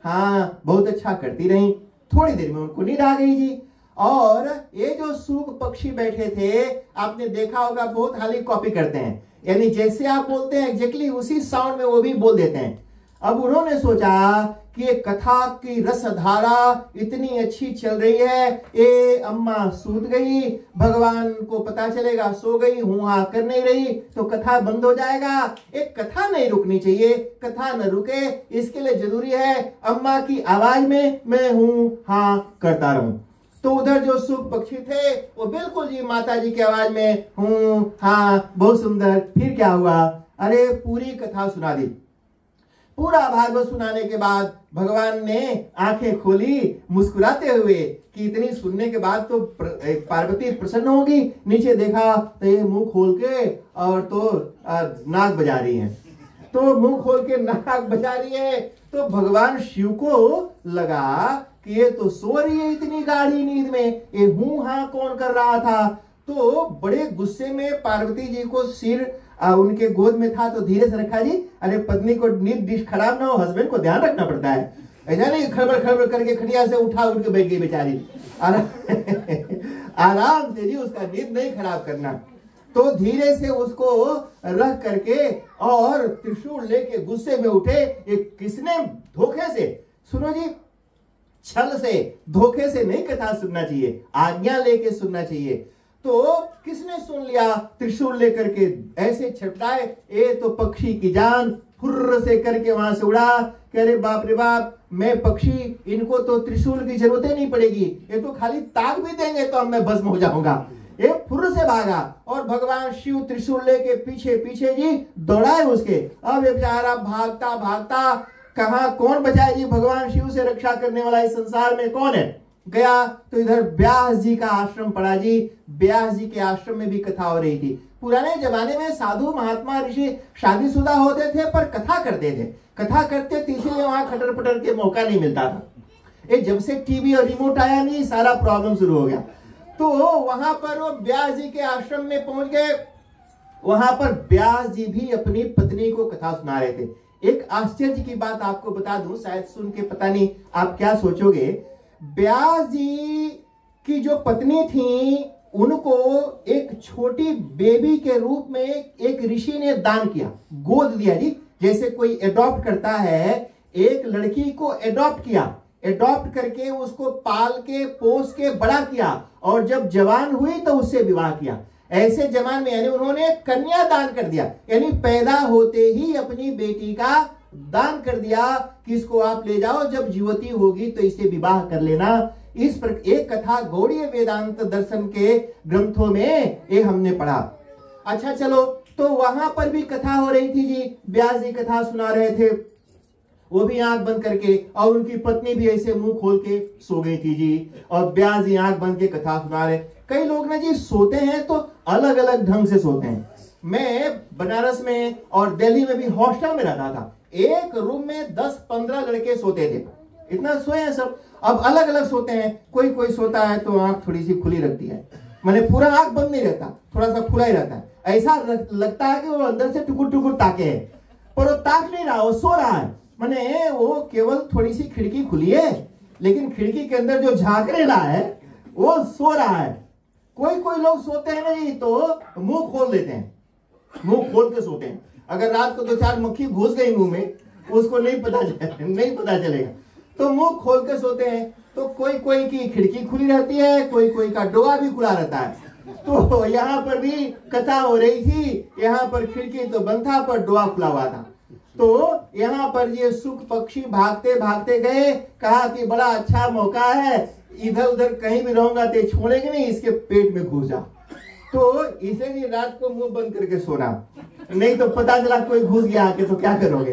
हाँ बहुत अच्छा करती रही। थोड़ी देर में उनको नींद आ गई जी। और ये जो सूग पक्षी बैठे थे, आपने देखा होगा बहुत हाली कॉपी करते हैं, यानी जैसे आप बोलते हैं एग्जैक्टली उसी साउंड में वो भी बोल देते हैं। अब उन्होंने सोचा कि ये कथा की रस धारा इतनी अच्छी चल रही है, ये अम्मा सूत गई, भगवान को पता चलेगा सो गई, हाँ कर नहीं रही तो कथा बंद हो जाएगा। एक कथा नहीं रुकनी चाहिए, कथा न रुके, इसके लिए जरूरी है अम्मा की आवाज में मैं हाँ करता रहूं। तो उधर जो सूग पक्षी थे वो बिल्कुल जी माता जी की आवाज में हाँ बहुत सुंदर। फिर क्या हुआ, अरे पूरी कथा सुना दी। पूरा भागवत सुनाने के बाद भगवान ने आंखें खोली मुस्कुराते हुए कि इतनी सुनने के बाद तो पार्वती प्रसन्न होगी। नीचे देखा तो ये मुंह खोल के और तो नाक बजा रही है, तो मुंह खोल के नाक बजा रही है। तो भगवान शिव को लगा कि ये तो सो रही है इतनी गाढ़ी नींद में, ये हाँ कौन कर रहा था। तो बड़े गुस्से में पार्वती जी को सिर उनके गोद में था तो धीरे से रखा जी। अरे पत्नी को नींद डिश खराब ना हो, हस्बैंड को ध्यान रखना पड़ता है, ऐसा नहीं खड़बड़ खड़बड़ करके खटिया से उठा उठ के बैठ गई बेचारी। आराम से जी, उसका नींद नहीं खराब करना। तो धीरे से उसको रख करके और त्रिशूल लेके गुस्से में उठे। किसने धोखे से, सुनो जी, छल से धोखे से नहीं कथा सुनना चाहिए, आज्ञा लेके सुनना चाहिए। तो किसने सुन लिया, त्रिशूल लेकर के ऐसे छटकाए, ये तो पक्षी की जान फुर्र से करके वहां से उड़ा। कह रहे बाप रे बाप, मैं पक्षी, इनको तो त्रिशूल की जरूरत ही नहीं पड़ेगी, ये तो खाली ताक भी देंगे तो मैं भस्म हो जाऊंगा। ये फुर्र से भागा और भगवान शिव त्रिशूल लेके पीछे पीछे जी दौड़ाए उसके। अब ये बेचारा भागता भागता कहा कौन बचाए जी, भगवान शिव से रक्षा करने वाला इस संसार में कौन है। गया तो इधर व्यास जी का आश्रम पड़ा जी। व्यास जी के आश्रम में भी कथा हो रही थी। पुराने जमाने में साधु महात्मा ऋषि शादीशुदा होते थे पर कथा करते थे, कथा करते थे, इसीलिए वहां खटर पटर के मौका नहीं मिलता था। ये जब से टीवी और रिमोट आया नहीं, सारा प्रॉब्लम शुरू हो गया। तो वहां पर वो व्यास जी के आश्रम में पहुंच गए। वहां पर व्यास जी भी अपनी पत्नी को कथा सुना रहे थे। एक आश्चर्य की बात आपको बता दूं, शायद सुन के पता नहीं आप क्या सोचोगे। व्यास जी की जो पत्नी थी उनको एक छोटी बेबी के रूप में एक ऋषि ने दान किया, गोद दिया जी। जैसे कोई एडॉप्ट करता है, एक लड़की को एडॉप्ट किया, एडॉप्ट करके उसको पाल के पोस के बड़ा किया और जब जवान हुई तो उससे विवाह किया। ऐसे जवान में यानी उन्होंने कन्या दान कर दिया, यानी पैदा होते ही अपनी बेटी का दान कर दिया कि इसको आप ले जाओ, जब युवती होगी तो इसे विवाह कर लेना। इस पर एक कथा गौड़ीय वेदांत दर्शन के ग्रंथों में ये हमने पढ़ा। अच्छा चलो, तो वहां पर भी कथा हो रही थी जी। व्यास जी कथा सुना रहे थे, वो भी आंख बंद करके, और उनकी पत्नी भी ऐसे मुंह खोल के सो गई थी जी। और व्यास जी आंख बंद के कथा सुना रहे। कई लोग ना जी सोते हैं तो अलग अलग ढंग से सोते हैं। मैं बनारस में और दिल्ली में भी हॉस्टल में रहता था। एक रूम में 10-15 लड़के सोते थे, इतना सोए हैं सब। अब अलग अलग सोते हैं। कोई कोई सोता है तो आंख थोड़ी सी खुली रखती है, मैंने पूरा आंख बंद नहीं रहता, थोड़ा सा खुला ही रहता है। ऐसा लगता है कि वो अंदर से टुकुर टुकुर ताके है, पर वो ताक नहीं रहा, वो सो रहा है। मैंने वो केवल थोड़ी सी खिड़की खुली है, लेकिन खिड़की के अंदर जो झांक रहा है वो सो रहा है। कोई कोई लोग सोते हैं नहीं तो मुंह खोल देते हैं, मुंह खोल के सोते हैं। अगर रात को 2-4 मक्खी घुस गई मुंह में, उसको नहीं पता चलेगा, तो मुंह खोल के सोते हैं। तो कोई कोई की खिड़की खुली रहती है, कोई कोई का डोआ भी खुला रहता है। तो यहाँ पर भी कथा हो रही थी। यहाँ पर खिड़की तो बंद था पर डोआ खुला हुआ था। तो यहाँ पर ये सुख पक्षी भागते भागते गए, कहा कि बड़ा अच्छा मौका है, इधर उधर कहीं भी रहूंगा तो छोड़ेंगे नहीं, इसके पेट में घुस जा। तो इसे जी रात को मुंह बंद करके सोना, नहीं तो पता चला कोई घुस गया आके तो क्या करोगे।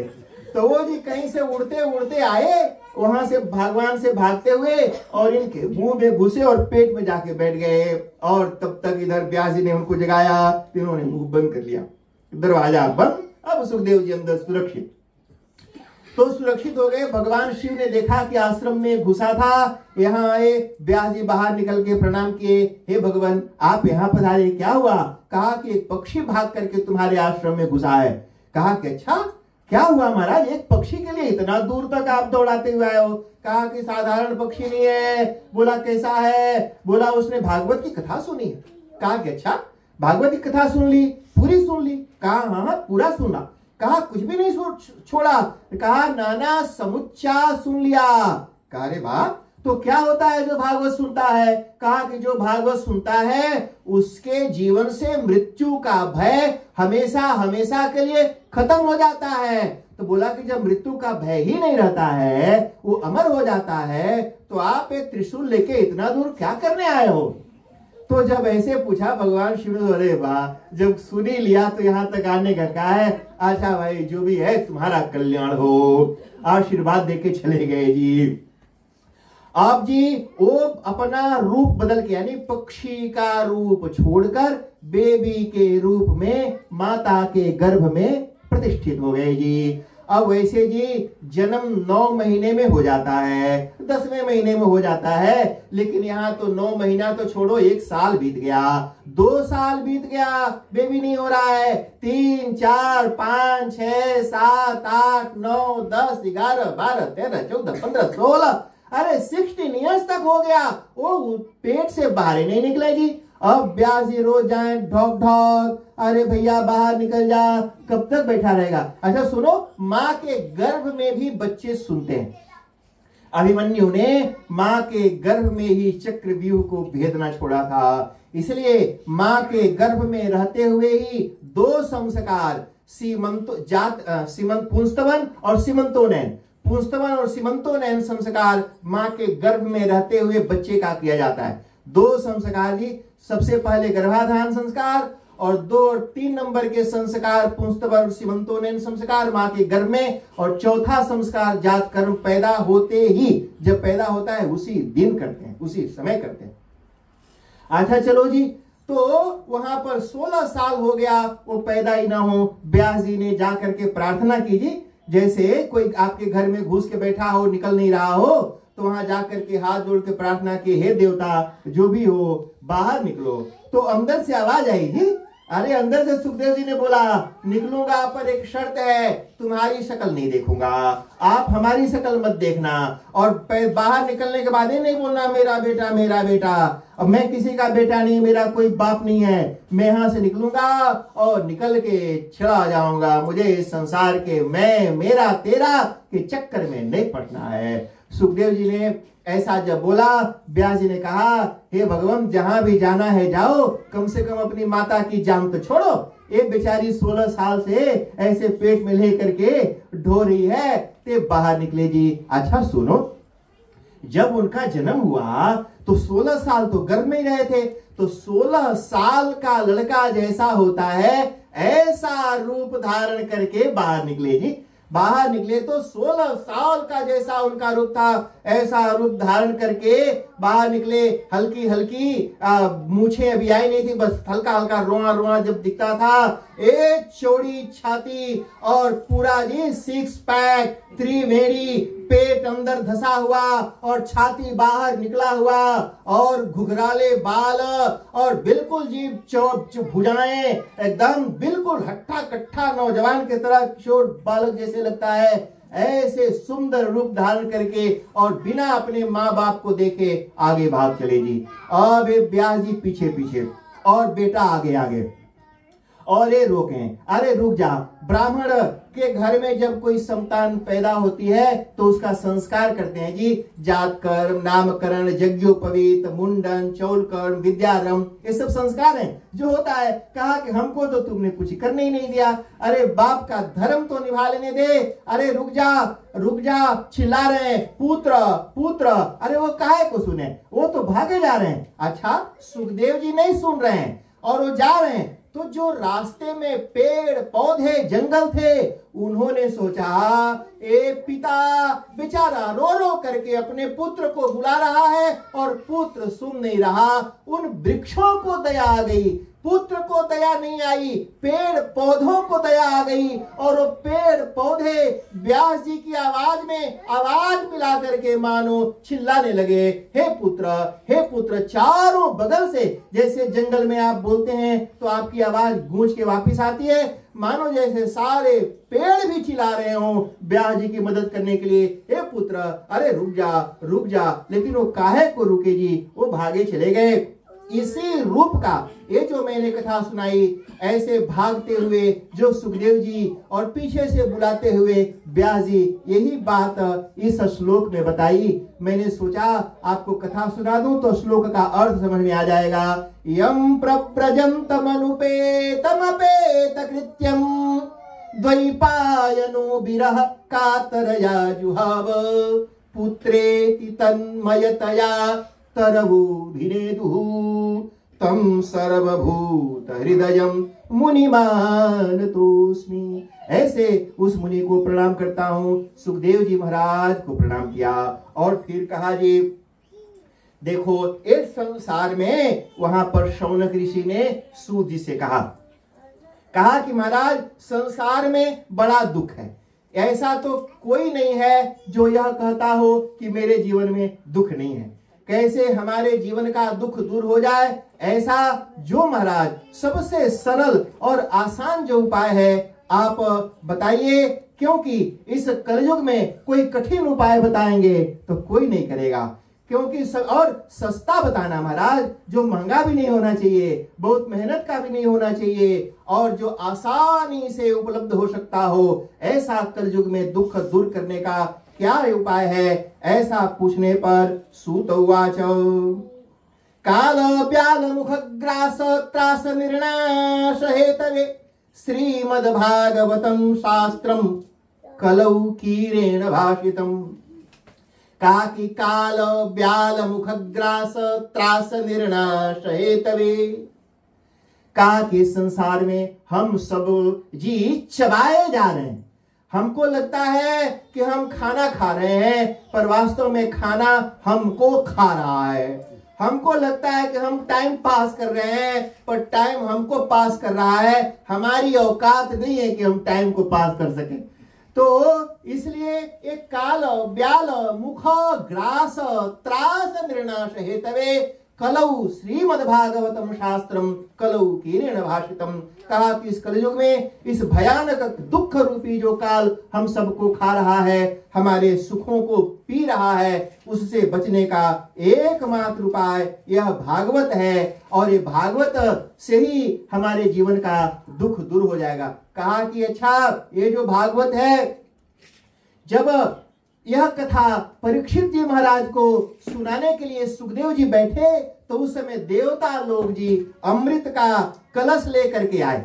तो वो जी कहीं से उड़ते उड़ते आए, वहां से भगवान से भागते हुए और इनके मुंह में घुसे और पेट में जाके बैठ गए। और तब तक इधर व्यास जी ने उनको जगाया, इन्होंने मुंह बंद कर लिया, दरवाजा बंद। अब सुखदेव जी अंदर सुरक्षित, तो सुरक्षित हो गए। भगवान शिव ने देखा कि आश्रम में घुसा था, यहाँ आए। व्यास जी बाहर निकल के प्रणाम किए, हे भगवान आप यहाँ पधारे, क्या हुआ। कहा कि एक पक्षी भाग करके तुम्हारे आश्रम में घुसा है। कहा कि अच्छा क्या हुआ महाराज, एक पक्षी के लिए इतना दूर तक आप दौड़ाते हुए आए हो। कहा कि साधारण पक्षी नहीं है। बोला कैसा है। बोला उसने भागवत की कथा सुनी है। कहा कि अच्छा भागवत की कथा सुन ली, पूरी सुन ली। कहा हाँ पूरा सुना। कहा कुछ भी नहीं छोड़ा। कहा नाना समुच्चा सुन लिया। कहा अरे वाह, तो क्या होता है जो भागवत सुनता है। कहा कि जो भागवत सुनता है उसके जीवन से मृत्यु का भय हमेशा हमेशा के लिए खत्म हो जाता है। तो बोला कि जब मृत्यु का भय ही नहीं रहता है, वो अमर हो जाता है, तो आप एक त्रिशूल लेके इतना दूर क्या करने आए हो। तो जब ऐसे पूछा भगवान शिव ने, अरे वाह जब सुन ही लिया तो यहाँ तक आने का क्या है। अच्छा भाई जो भी है तुम्हारा कल्याण हो, आशीर्वाद देके चले गए जी। आप जी वो अपना रूप बदल के, यानी पक्षी का रूप छोड़कर बेबी के रूप में माता के गर्भ में प्रतिष्ठित हो गए जी। अब वैसे जी जन्म 9 महीने में हो जाता है, 10वें महीने में हो जाता है, लेकिन यहाँ तो 9 महीना तो छोड़ो, 1 साल बीत गया, 2 साल बीत गया, बेबी नहीं हो रहा है। 3, 4, 5, 6, 7, 8, 9, 10, 11, 12, 13, 14, 15, 16, अरे 16 ईयर्स तक हो गया, वो पेट से बाहर ही नहीं निकले जी। अब व्यास जी रोज जाए ढोक ढोक, अरे भैया बाहर निकल जा, कब तक बैठा रहेगा। अच्छा सुनो, माँ के गर्भ में भी बच्चे सुनते हैं। अभिमन्यु ने माँ के गर्भ में ही चक्रव्यूह को भेदना छोड़ा था, इसलिए माँ के गर्भ में रहते हुए ही 2 संस्कार पुंस्तवन और सीमंतोनयन, पुंस्तवन और सीमंतोनयन संस्कार माँ के गर्भ में रहते हुए बच्चे का किया जाता है। 2 संस्कार जी, सबसे पहले गर्भाधान संस्कार और 2 और 3 नंबर के संस्कार पुंस्तवर सीमंतोनयन संस्कार मां के गर्भ में, और चौथा संस्कार जात कर्म पैदा होते ही, जब पैदा होता है उसी दिन करते हैं, उसी समय करते हैं। अच्छा चलो जी, तो वहां पर 16 साल हो गया, वो पैदा ही ना हो। व्यास जी ने जाकर के प्रार्थना की जी, जैसे कोई आपके घर में घुस के बैठा हो, निकल नहीं रहा हो, तो वहां जाकर के हाथ जोड़ के प्रार्थना की, हे देवता जो भी हो बाहर निकलो। तो अंदर से आवाज आई जी, अरे अंदर से सुखदेव जी ने बोला, निकलूंगा पर एक शर्त है, तुम्हारी शक्ल नहीं देखूंगा, आप हमारी शक्ल मत देखना, और बाहर निकलने के बाद नहीं बोलना मेरा बेटा मेरा बेटा। अब मैं किसी का बेटा नहीं, मेरा कोई बाप नहीं है, मैं यहां से निकलूंगा और निकल के चला जाऊंगा, मुझे इस संसार के मैं मेरा तेरा के चक्कर में नहीं पड़ना है। सुखदेव जी ने ऐसा जब बोला, व्यास जी ने कहा, हे भगवान जहां भी जाना है जाओ, कम से कम अपनी माता की जान तो छोड़ो। ये बेचारी 16 साल से ऐसे पेट में ले करके ढो रही है, ते बाहर निकले जी। अच्छा सुनो, जब उनका जन्म हुआ तो 16 साल तो गर्भ में ही रहे थे, तो 16 साल का लड़का जैसा होता है ऐसा रूप धारण करके बाहर निकले जी। बाहर निकले तो 16 साल का जैसा उनका रूप था, ऐसा रूप धारण करके बाहर निकले। हल्की हल्की मूछें अभी आई नहीं थी, बस हल्का हल्का रोआ रोआ जब दिखता था, एक चौड़ी छाती और पूरा जी 6 पैक, त्रिवेणी, पेट अंदर धसा हुआ और छाती बाहर निकला हुआ, और घुघराले बाल, और बिल्कुल जी भुजाएं एकदम बिल्कुल हट्टा कट्ठा नौजवान की तरह, किशोर बालक जैसे लगता है। ऐसे सुंदर रूप धारण करके और बिना अपने माँ बाप को देखे आगे भाग चले जी। अब व्यास जी पीछे पीछे और बेटा आगे आगे, और ये रोके, अरे रुक जा। ब्राह्मण के घर में जब कोई संतान पैदा होती है तो उसका संस्कार करते हैं जी, जात कर्म, नामकरण, यज्ञोपवीत, मुंडन, चौलकर्म, विद्यारंभ, ये सब संस्कार हैं जो होता है। कहा कि हमको तो तुमने कुछ करने ही नहीं दिया, अरे बाप का धर्म तो निभा लेने दे। अरे रुक जा, चिल्ला रहे हैं पुत्र पुत्र, अरे वो काहे को सुने, वो तो भागे जा रहे हैं। अच्छा सुखदेव जी नहीं सुन रहे हैं और वो जा रहे हैं, तो जो रास्ते में पेड़ पौधे जंगल थे, उन्होंने सोचा ए पिता बेचारा रो रो करके अपने पुत्र को बुला रहा है और पुत्र सुन नहीं रहा। उन वृक्षों को दया आ गई, पुत्र को दया नहीं आई, पेड़ पौधों को दया आ गई, और वो पेड़ पौधे व्यास जी की आवाज में आवाज मिला करके मानो चिल्लाने लगे, हे पुत्र। चारों बगल से, जैसे जंगल में आप बोलते हैं तो आपकी आवाज गूंज के वापिस आती है, मानो जैसे सारे पेड़ भी चिल्ला रहे हो व्यास जी की मदद करने के लिए, हे पुत्र अरे रुक जा। लेकिन वो काहे को रुके जी, वो भागे चले गए। इसी रूप का ये जो मैंने कथा सुनाई, ऐसे भागते हुए जो सुखदेव जी और पीछे से बुलाते हुए व्यास जी, यही बात इस श्लोक में बताई। मैंने सोचा आपको कथा सुना दूं तो श्लोक का अर्थ समझ में आ जाएगा। यम प्रव्रजन्तमनुपेतमपेत कृत्यम द्वैपायनो विरह कातरया जुहाव पुत्रेति तन्मयतया तरवूभिनेदुः तम सर्वभूत हृदयम मुनिमानतोस्मि। ऐसे उस मुनि को प्रणाम करता हूँ। सुखदेव जी महाराज को प्रणाम किया और फिर कहा जी देखो इस संसार में, वहां पर शौनक ऋषि ने सूत जी से कहा कि महाराज संसार में बड़ा दुख है, ऐसा तो कोई नहीं है जो यह कहता हो कि मेरे जीवन में दुख नहीं है। कैसे हमारे जीवन का दुख दूर हो जाए, ऐसा जो महाराज सबसे सरल और आसान जो उपाय है आप बताइए, क्योंकि इस कलयुग में कोई कठिन उपाय बताएंगे तो कोई नहीं करेगा। क्योंकि और सस्ता बताना महाराज, जो महंगा भी नहीं होना चाहिए, बहुत मेहनत का भी नहीं होना चाहिए, और जो आसानी से उपलब्ध हो सकता हो, ऐसा कलयुग में दुख दूर करने का क्या उपाय है। ऐसा पूछने पर सूत उवाच काल व्याल मुखग्रास त्रास निर्णाश हेतवे श्रीमद्भागवतं शास्त्रम कलौ कीरेण भाषितम्। कहा कि काल ब्याल मुखग्रास त्रास निर्नाश हेतवे। कहा कि संसार में हम सब जी चबाए जा रहे हैं। हमको लगता है कि हम खाना खा रहे हैं, पर वास्तव में खाना हमको खा रहा है। हमको लगता है कि हम टाइम पास कर रहे हैं, पर टाइम हमको पास कर रहा है। हमारी औकात नहीं है कि हम टाइम को पास कर सकें। तो इसलिए एक काल ब्याल मुख ग्रास त्रास निर्नाश हेतवे कलौ श्रीमद्भागवतम शास्त्रम कलौ कीरेण भाषितम। कहा कि इस कलयुग में इस भयानक दुख रूपी जो काल हम सबको खा रहा है, हमारे सुखों को पी रहा है, उससे बचने का एकमात्र उपाय यह भागवत है। और ये भागवत से ही हमारे जीवन का दुख दूर हो जाएगा। कहा कि अच्छा, ये जो भागवत है, जब यह कथा परीक्षित जी महाराज को सुनाने के लिए सुखदेव जी बैठे, तो उस समय देवता लोग जी अमृत का कलश लेकर के आए।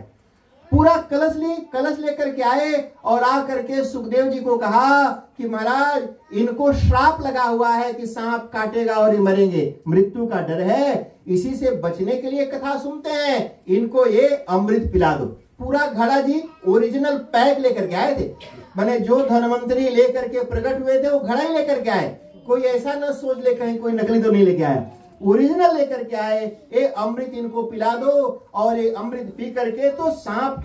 पूरा कलश लेकर के आए और आकर के सुखदेव जी को कहा कि महाराज, इनको श्राप लगा हुआ है कि सांप काटेगा और ये मरेंगे, मृत्यु का डर है, इसी से बचने के लिए कथा सुनते हैं, इनको ये अमृत पिला दो। पूरा घड़ा जी ओरिजिनल पैक लेकर के आए थे। माने जो धनवंतरी लेकर के प्रकट हुए थे वो घड़ा ही लेकर के आए। कोई ऐसा न सोच ले कहीं कोई नकली तो नहीं लेके आया, ओरिजिनल लेकर के आए। ये अमृत इनको पिला दो, और ये अमृत पी करके तो सांप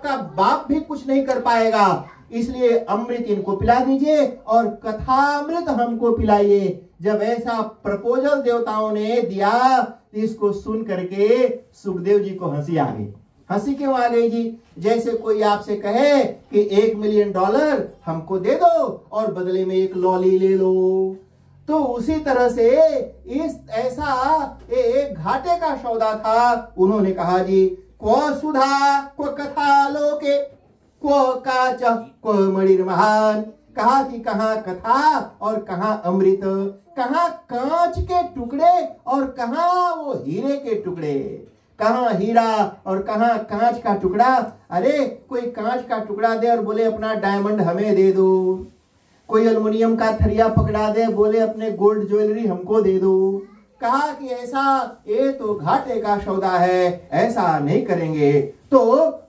का बाप भी कुछ नहीं कर पाएगा, इसलिए अमृत इनको पिला दीजिए और कथा अमृत हमको पिलाइए। जब ऐसा प्रपोजल देवताओं ने दिया, इसको सुन करके सुखदेव जी को हंसी आ गई। हंसी क्यों आ गई जी? जैसे कोई आपसे कहे कि $1 मिलियन हमको दे दो और बदले में एक लॉली ले लो, तो उसी तरह से ऐसा एक घाटे का सौदा था। उन्होंने कहा जी, को सुधा को कथा लोके को काच को मणिर महान। कहा कि कहाँ कथा और कहाँ अमृत, कहाँ कांच के टुकड़े और कहाँ वो हीरे के टुकड़े, कहाँ हीरा और कहाँ कांच का टुकड़ा। अरे कोई कांच का टुकड़ा दे और बोले अपना डायमंड हमें दे दो, कोई एल्युमिनियम का थरिया पकड़ा दे, बोले अपने गोल्ड ज्वेलरी हमको दे दो। कहा कि ऐसा ये तो घाटे का सौदा है, ऐसा नहीं करेंगे। तो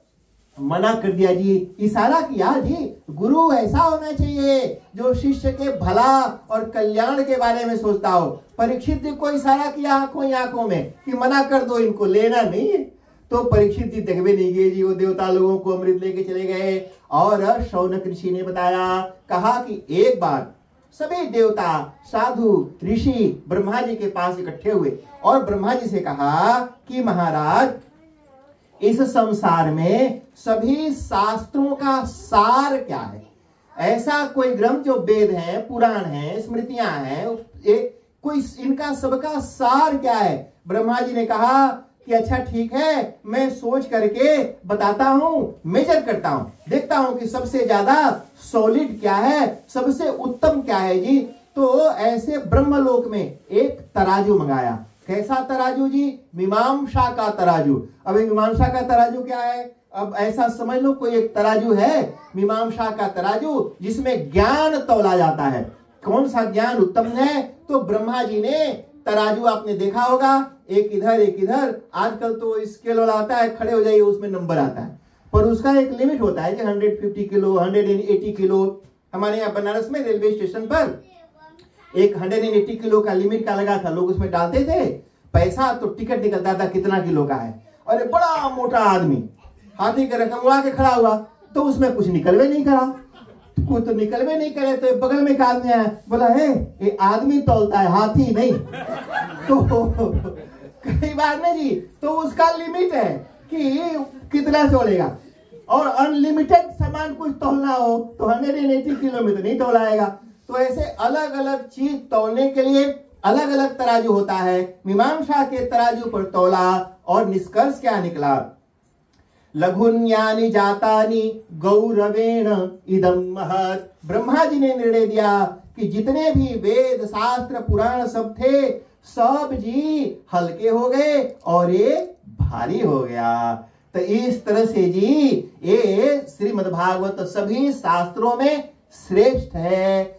मना कर दिया जी, इशारा किया जी, गुरु ऐसा होना चाहिए जो शिष्य के भला और कल्याण के बारे में सोचता हो। परीक्षित जी को इशारा किया आंखों में कि मना कर दो, इनको लेना नहीं है। तो परीक्षित जी देखवे नहीं गए जी, वो देवता लोगों को अमृत लेके चले गए। और शौनक ऋषि ने बताया, कहा कि एक बार सभी देवता साधु ऋषि ब्रह्मा जी के पास इकट्ठे हुए और ब्रह्मा जी से कहा कि महाराज, इस संसार में सभी शास्त्रों का सार क्या है? ऐसा कोई ग्रंथ जो वेद है, पुराण है, स्मृतियां हैं, कोई इनका सबका सार क्या है? ब्रह्मा जी ने कहा कि अच्छा ठीक है, मैं सोच करके बताता हूँ, मेजर करता हूँ, देखता हूँ कि सबसे ज्यादा सॉलिड क्या है, सबसे उत्तम क्या है जी। तो ऐसे ब्रह्मलोक में एक तराजू मंगाया। कैसा तराजू जी? मीमांसा का तराजू। अब मीमांसा का तराजू क्या है? अब ऐसा समझ लो कोई एक तराजू है, मीमांसा का तराजू, जिसमें ज्ञान तौला जाता है। कौन सा ज्ञान उत्तम है? तो ब्रह्मा जी ने तराजू आपने देखा होगा, एक इधर एक इधर। आजकल तो स्केल वाला आता है, खड़े हो जाइए उसमें नंबर आता है, पर उसका एक लिमिट होता है कि 150 किलो 180 किलो। हमारे यहाँ बनारस में रेलवे स्टेशन पर एक 180 किलो का लिमिट का लगा था, लोग उसमें डालते थे पैसा, तो टिकट निकलता था कितना किलो का है। और एक बड़ा मोटा आदमी हाथी का रकम उड़ा के खड़ा हुआ, तो उसमें कुछ निकलवे नहीं करा, कुछ तो निकलवे नहीं करे। तो बगल में एक आदमी आया, बोला है ये आदमी तौलता है, हाथी नहीं। तो कई बार नहीं जी, तो उसका लिमिट है कि कितना तोलेगा। और अनलिमिटेड सामान कुछ तौलना हो तो 180 किलो में तो नहीं तौलाएगा। तो ऐसे अलग अलग चीज तौलने के लिए अलग अलग तराजू होता है। मीमांसा के तराजू पर तौला और निष्कर्ष क्या निकला? लघुन्यानि जातानि गौरवेण इदं महत्। ब्रह्मा जी ने निर्णय दिया कि जितने भी वेद शास्त्र पुराण सब थे, सब जी हल्के हो गए और ये भारी हो गया। तो इस तरह से जी ये श्रीमद् भागवत सभी शास्त्रों में श्रेष्ठ है।